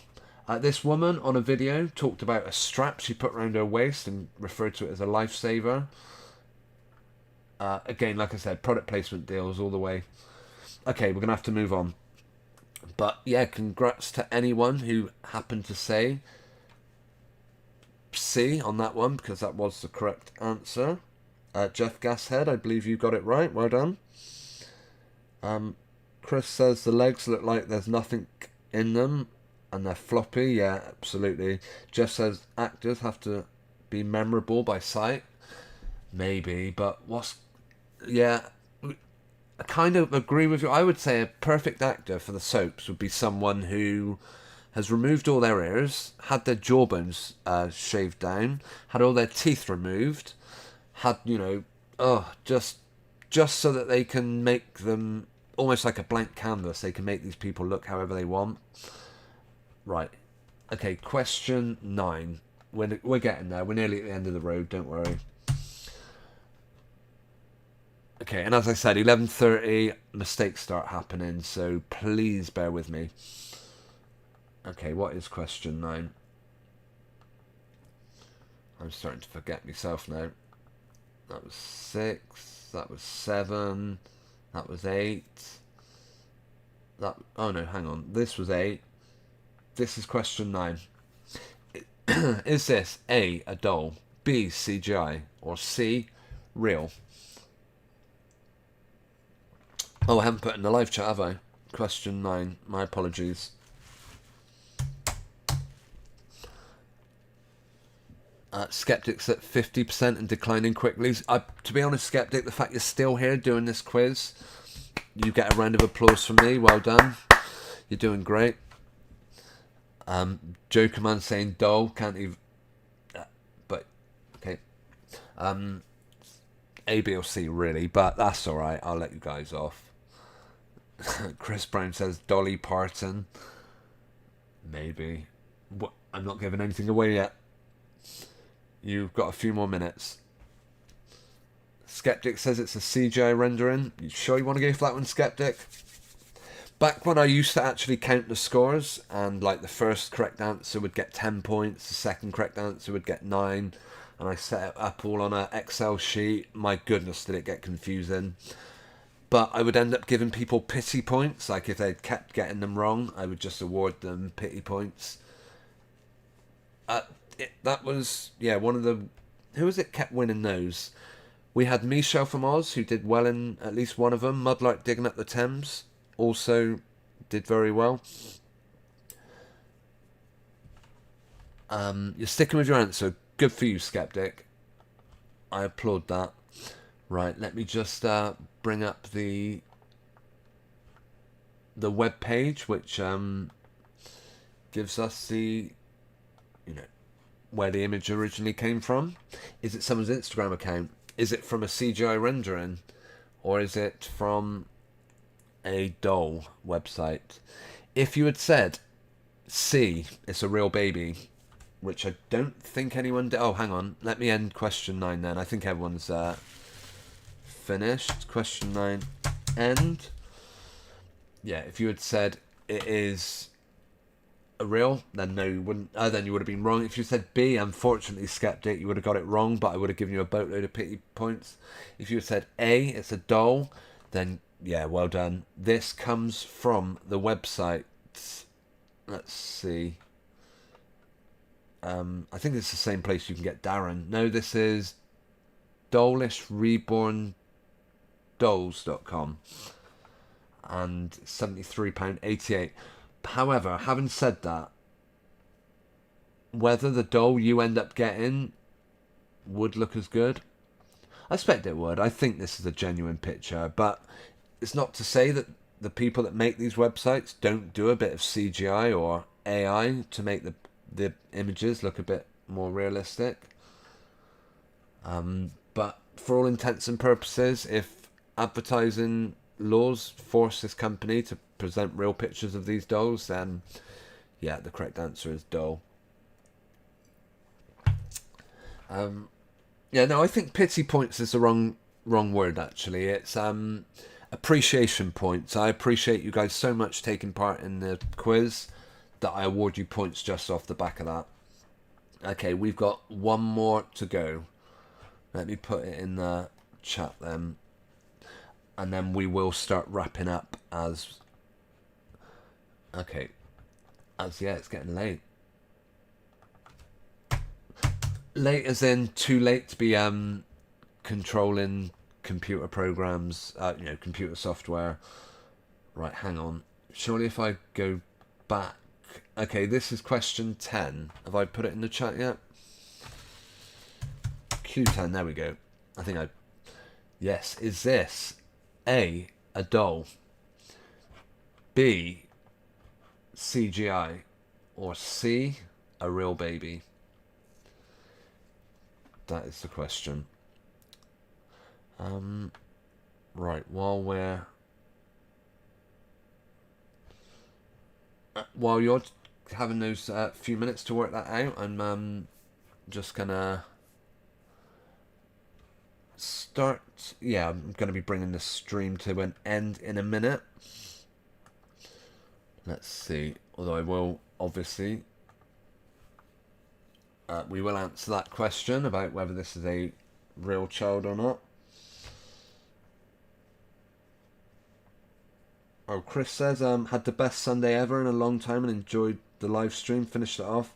This woman on a video talked about a strap she put around her waist and referred to it as a lifesaver. Again, like I said, product placement deals all the way. Okay, we're going to have to move on. But yeah, congrats to anyone who happened to say C on that one, because that was the correct answer. Jeff Gashead, I believe you got it right. Well done. Chris says the legs look like there's nothing in them and they're floppy. Yeah, absolutely. Jeff says actors have to be memorable by sight. Maybe, but yeah, I kind of agree with you. I would say a perfect actor for the soaps would be someone who has removed all their ears, had their jawbones shaved down, had all their teeth removed, had, just so that they can make them almost like a blank canvas. They can make these people look however they want. Right. Okay, question 9. We're getting there. We're nearly at the end of the road, don't worry. Okay, and as I said, 11:30, mistakes start happening, so please bear with me. Okay, what is question 9? I'm starting to forget myself now. That was 6, that was 7, that was 8. Oh no, hang on. This was 8. This is question 9. Is this A, a doll, B, CGI, or C, real? Oh, I haven't put in the live chat, have I? Question 9. My apologies. Skeptics at 50% and declining quickly. To be honest, Skeptic, the fact you're still here doing this quiz, you get a round of applause from me. Well done. You're doing great. Jokerman saying doll, can't even... but, okay. A, B or C, really, but that's alright. I'll let you guys off. Chris Brown says Dolly Parton. Maybe. What? I'm not giving anything away yet. You've got a few more minutes. Skeptic says it's a CGI rendering. You sure you want to go for that one, Skeptic? Back when I used to actually count the scores, and like the first correct answer would get 10 points, the second correct answer would get 9, and I set it up all on an Excel sheet. My goodness, did it get confusing. But I would end up giving people pity points. Like if they'd kept getting them wrong, I would just award them pity points. That was, yeah, one of the... Who was it kept winning those? We had Michelle from Oz, who did well in at least one of them. Mudlark Digging Up the Thames also did very well. You're sticking with your answer. Good for you, Skeptic. I applaud that. Right, let me just bring up the web page, which gives us the, where the image originally came from. Is it someone's Instagram account? Is it from a CGI rendering? Or is it from a doll website? If you had said C, it's a real baby, which I don't think anyone did. Oh, hang on. Let me end question 9 then. I think everyone's finished. Question 9, end. Yeah, if you had said it is a real, then no, you wouldn't. Then you would have been wrong. If you said B, unfortunately, Skeptic, you would have got it wrong, but I would have given you a boatload of pity points. If you had said A, it's a doll, then yeah, well done. This comes from the website. Let's see. I think it's the same place you can get Darren. No, this is dollishreborndolls.com. And £73.88. However, having said that, whether the doll you end up getting would look as good, I expect it would. I think this is a genuine picture, but it's not to say that the people that make these websites don't do a bit of CGI or AI to make the images look a bit more realistic. But for all intents and purposes, if advertising laws force this company to present real pictures of these dolls, then yeah, the correct answer is doll. Yeah, no, I think pity points is the wrong word, actually. It's appreciation points. I appreciate you guys so much taking part in the quiz that I award you points just off the back of that. Okay, we've got one more to go. Let me put it in the chat then. And then we will start wrapping up as... Okay. Yeah, it's getting late. Late as in too late to be controlling computer programs, computer software. Right, hang on. Surely if I go back... Okay, this is question 10. Have I put it in the chat yet? Q10, there we go. I think I... Yes, is this A, a doll, B, CGI, or C, a real baby? That is the question. Right, while you're having those few minutes to work that out, I'm just gonna start. Yeah, I'm gonna be bringing the stream to an end in a minute. Let's see. Although I will obviously. We will answer that question about whether this is a real child or not. Oh, Chris says, had the best Sunday ever in a long time and enjoyed the live stream. Finished it off.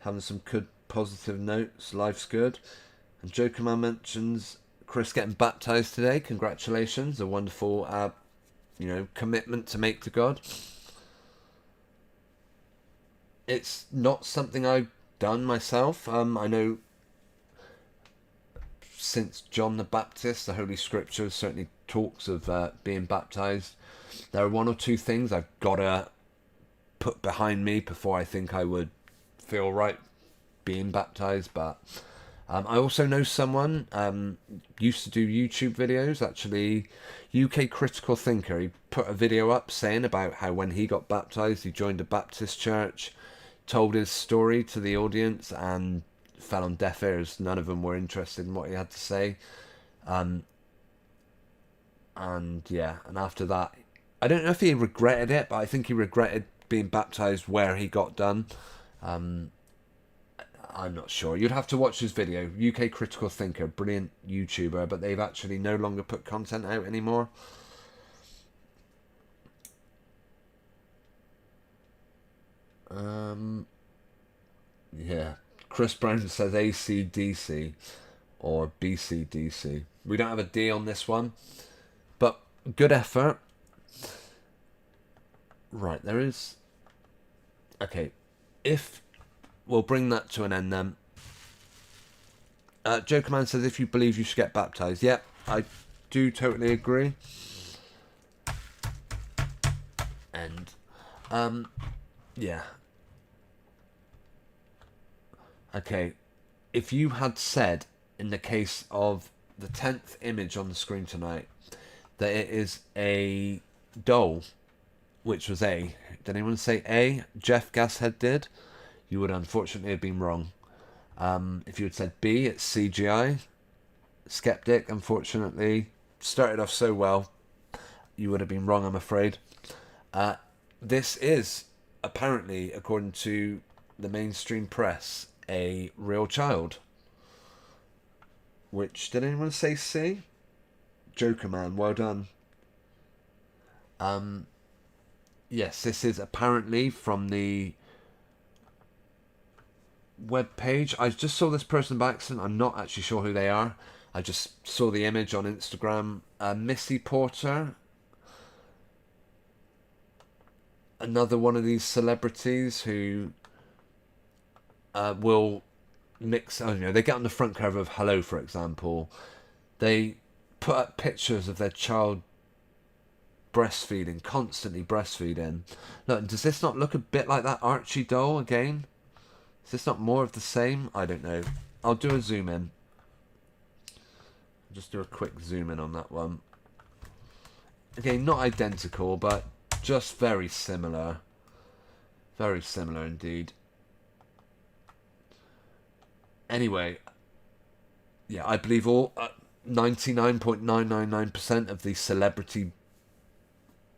Having some good positive notes. Life's good. And Joe Command mentions Chris getting baptized today. Congratulations. A wonderful, commitment to make to God. It's not something I've done myself. I know since John the Baptist, the Holy Scripture certainly talks of being baptized. There are one or two things I've got to put behind me before I think I would feel right being baptized. But I also know someone used to do YouTube videos, actually, UK Critical Thinker. He put a video up saying about how when he got baptized, he joined a Baptist church, told his story to the audience, and fell on deaf ears. None of them were interested in what he had to say. And after that, I don't know if he regretted it, but I think he regretted being baptized where he got done. I'm not sure. You'd have to watch his video. UK Critical Thinker, brilliant YouTuber, but they've actually no longer put content out anymore. Yeah. Chris Brown says AC/DC or BCDC. We don't have a D on this one, but good effort. Right, there is... Okay, if we'll bring that to an end then. Jokerman says, if you believe you should get baptised. Yep, I do totally agree. And, yeah. Okay, if you had said, in the case of the 10th image on the screen tonight, that it is a doll, which was A. Did anyone say A? Jeff Gashead did. You would unfortunately have been wrong. If you had said B, it's CGI. Skeptic, unfortunately, started off so well. You would have been wrong, I'm afraid. This is, apparently, according to the mainstream press, a real child. Which, did anyone say C? Jokerman, well done. Yes, this is apparently from the web page. I just saw this person by accident. I'm not actually sure who they are. I just saw the image on Instagram. Missy Porter, another one of these celebrities who will mix. I don't know. They get on the front cover of Hello, for example. They put up pictures of their child breastfeeding, constantly breastfeeding. Look, does this not look a bit like that Archie doll again? Is this not more of the same? I don't know. I'll do a zoom in. Just do a quick zoom in on that one. Again, not identical, but just very similar. Very similar indeed. Anyway, yeah, I believe all 99.999% of the celebrity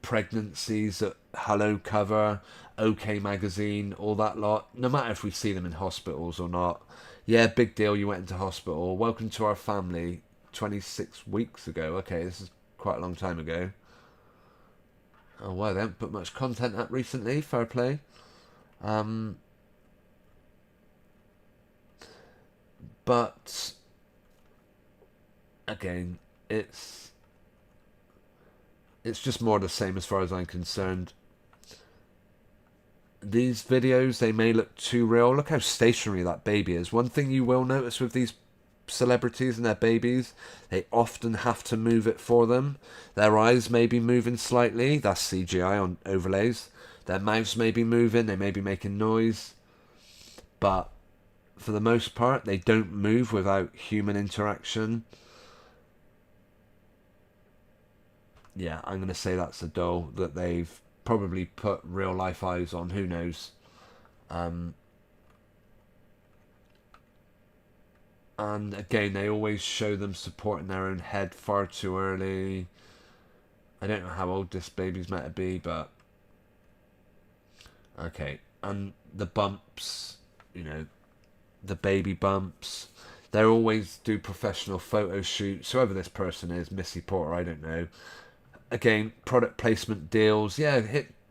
pregnancies that Hello cover, OK Magazine, all that lot, no matter if we see them in hospitals or not. Yeah, big deal, you went into hospital. Welcome to our family. 26 weeks ago. Okay, this is quite a long time ago. Oh, wow, they haven't put much content up recently. Fair play. But again, it's just more the same as far as I'm concerned. These videos, they may look too real. Look how stationary that baby is. One thing you will notice with these celebrities and their babies, they often have to move it for them. Their eyes may be moving slightly. That's CGI on overlays. Their mouths may be moving. They may be making noise. But for the most part, they don't move without human interaction. Yeah, I'm going to say that's a doll that they've probably put real life eyes on. Who knows? And again, they always show them supporting their own head far too early. I don't know how old this baby's meant to be, but okay. And the bumps, you know, the baby bumps. They always do professional photo shoots. Whoever this person is, Missy Porter, I don't know. Again, product placement deals. Yeah,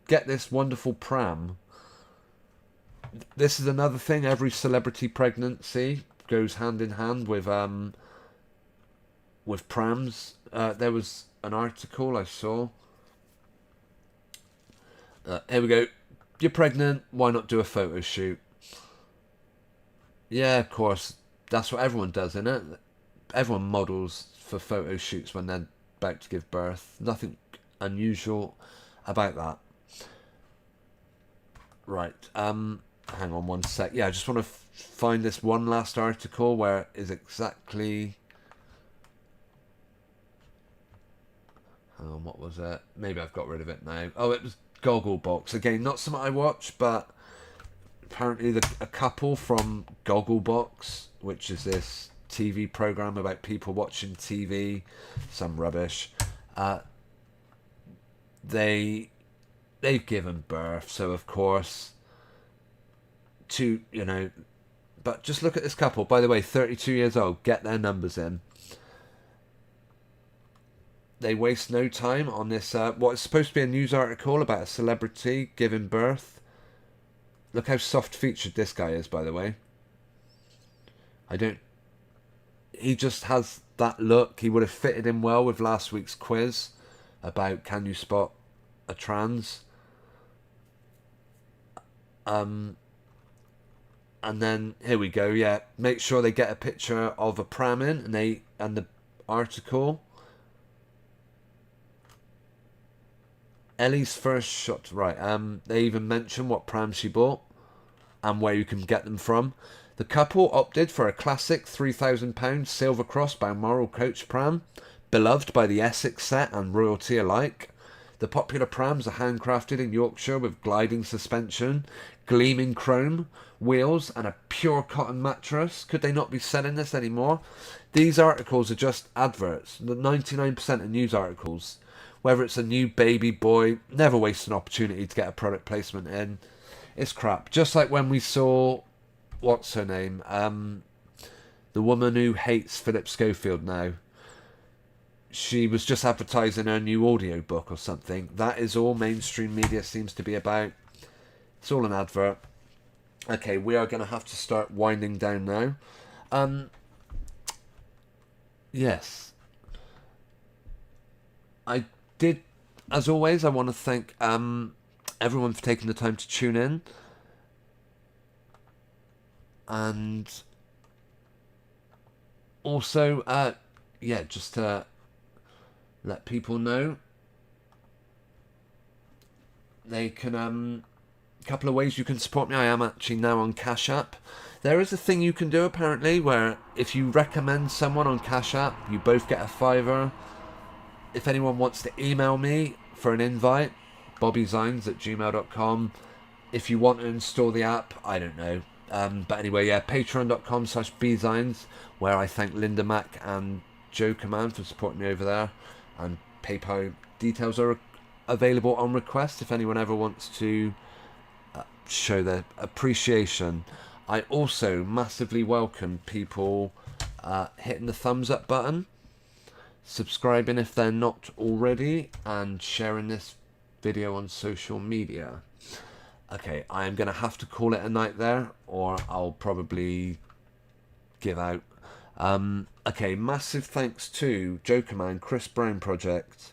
get this wonderful pram. This is another thing. Every celebrity pregnancy goes hand in hand with prams. There was an article I saw. Here we go. You're pregnant. Why not do a photo shoot? Yeah, of course. That's what everyone does, isn't it? Everyone models for photo shoots when they're about to give birth. Nothing unusual about that. Right. Hang on one sec. Yeah, I just want to find this one last article where it is exactly... Hang on, what was it? Maybe I've got rid of it now. Oh, it was Gogglebox. Again, not something I watch, but apparently a couple from Gogglebox, which is this TV program about people watching TV, some rubbish. They've given birth, so of course... but just look at this couple. By the way, 32 years old. Get their numbers in. They waste no time on this, what is supposed to be a news article about a celebrity giving birth. Look how soft-featured this guy is, by the way. He just has that look. He would have fitted in well with last week's quiz about can you spot a trans. And then here we go. Yeah, make sure they get a picture of a pram in, and the article. Ellie's first shot. Right. They even mention what pram she bought and where you can get them from. The couple opted for a classic £3,000 Silver Cross Balmoral coach pram, beloved by the Essex set and royalty alike. The popular prams are handcrafted in Yorkshire with gliding suspension, gleaming chrome, wheels and a pure cotton mattress. Could they not be selling this anymore? These articles are just adverts. The 99% of news articles, whether it's a new baby boy, never waste an opportunity to get a product placement in. It's crap. Just like when we saw, what's her name? The woman who hates Philip Schofield now. She was just advertising her new audiobook or something. That is all mainstream media seems to be about. It's all an advert. Okay, we are going to have to start winding down now. Yes. I did, as always, I want to thank everyone for taking the time to tune in. And also, just to let people know, they can, a couple of ways you can support me. I am actually now on Cash App. There is a thing you can do apparently where if you recommend someone on Cash App, you both get a £5. If anyone wants to email me for an invite, bobbyzines@gmail.com. If you want to install the app, I don't know. But anyway, yeah, patreon.com/bzines, where I thank Linda Mack and Joe Command for supporting me over there. And PayPal details are available on request if anyone ever wants to show their appreciation. I also massively welcome people hitting the thumbs up button, subscribing if they're not already, and sharing this video on social media. Okay, I am going to have to call it a night there, or I'll probably give out. Okay, massive thanks to Jokerman, Chris Brown Project,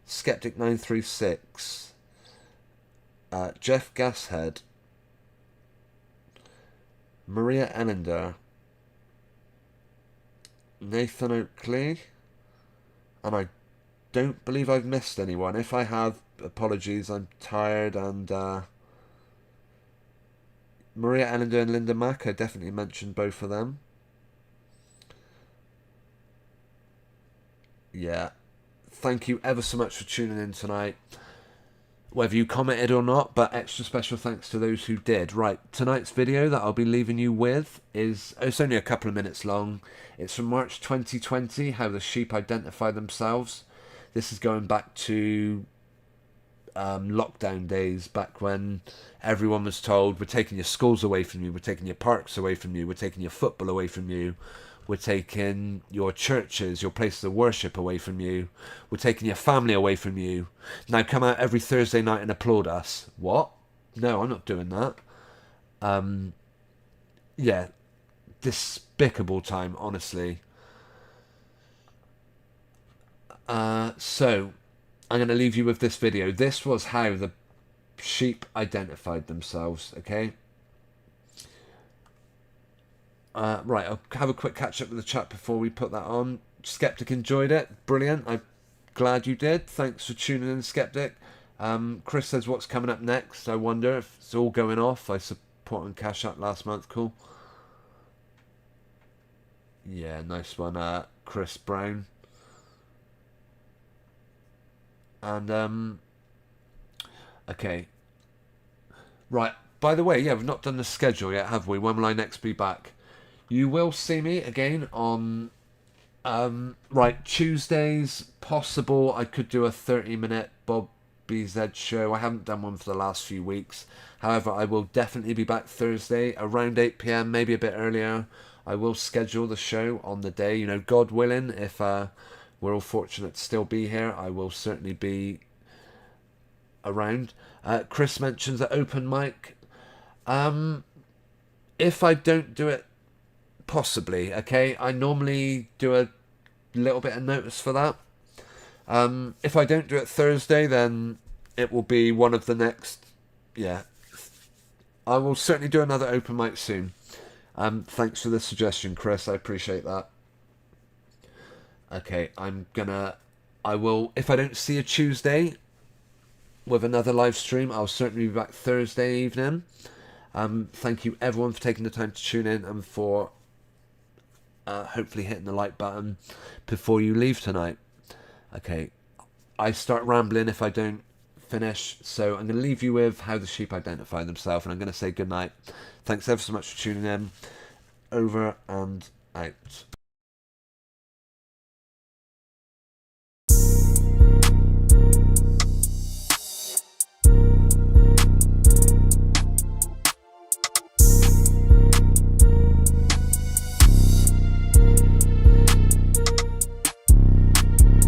Skeptic936, Jeff Gashead, Maria Ellender, Nathan Oakley, and I don't believe I've missed anyone. If I have, apologies, I'm tired. And Maria Ellender and Linda Mack, I definitely mentioned both of them. Yeah, thank you ever so much for tuning in tonight, whether you commented or not, but extra special thanks to those who did. Right, tonight's video that I'll be leaving you with is, it's only a couple of minutes long. It's from March 2020, how the sheep identify themselves. This is going back to lockdown days, back when everyone was told, we're taking your schools away from you, we're taking your parks away from you, we're taking your football away from you, we're taking your churches, your places of worship away from you, we're taking your family away from you. Now come out every Thursday night and applaud us. What? No, I'm not doing that. Yeah, despicable time, honestly. So I'm going to leave you with this video. This was how the sheep identified themselves, okay? Right, I'll have a quick catch up with the chat before we put that on. Skeptic enjoyed it. Brilliant. I'm glad you did. Thanks for tuning in, Skeptic. Chris says, what's coming up next? I wonder if it's all going off. I support on Cash App last month. Cool. Yeah, nice one, Chris Brown. And, okay. Right, by the way, yeah, we've not done the schedule yet, have we? When will I next be back? You will see me again on, right, Tuesdays, possible. I could do a 30-minute Bob BZ show. I haven't done one for the last few weeks. However, I will definitely be back Thursday around 8 p.m, maybe a bit earlier. I will schedule the show on the day, you know, God willing, if we're all fortunate to still be here, I will certainly be around. Chris mentions that open mic. If I don't do it, possibly, okay? I normally do a little bit of notice for that. If I don't do it Thursday, then it will be one of the next, yeah. I will certainly do another open mic soon. Thanks for the suggestion, Chris. I appreciate that. Okay, I will, if I don't see you Tuesday with another live stream, I'll certainly be back Thursday evening. Thank you everyone for taking the time to tune in and for hopefully hitting the like button before you leave tonight. Okay, I start rambling if I don't finish, so I'm going to leave you with how the sheep identify themselves, and I'm going to say good night. Thanks ever so much for tuning in. Over and out.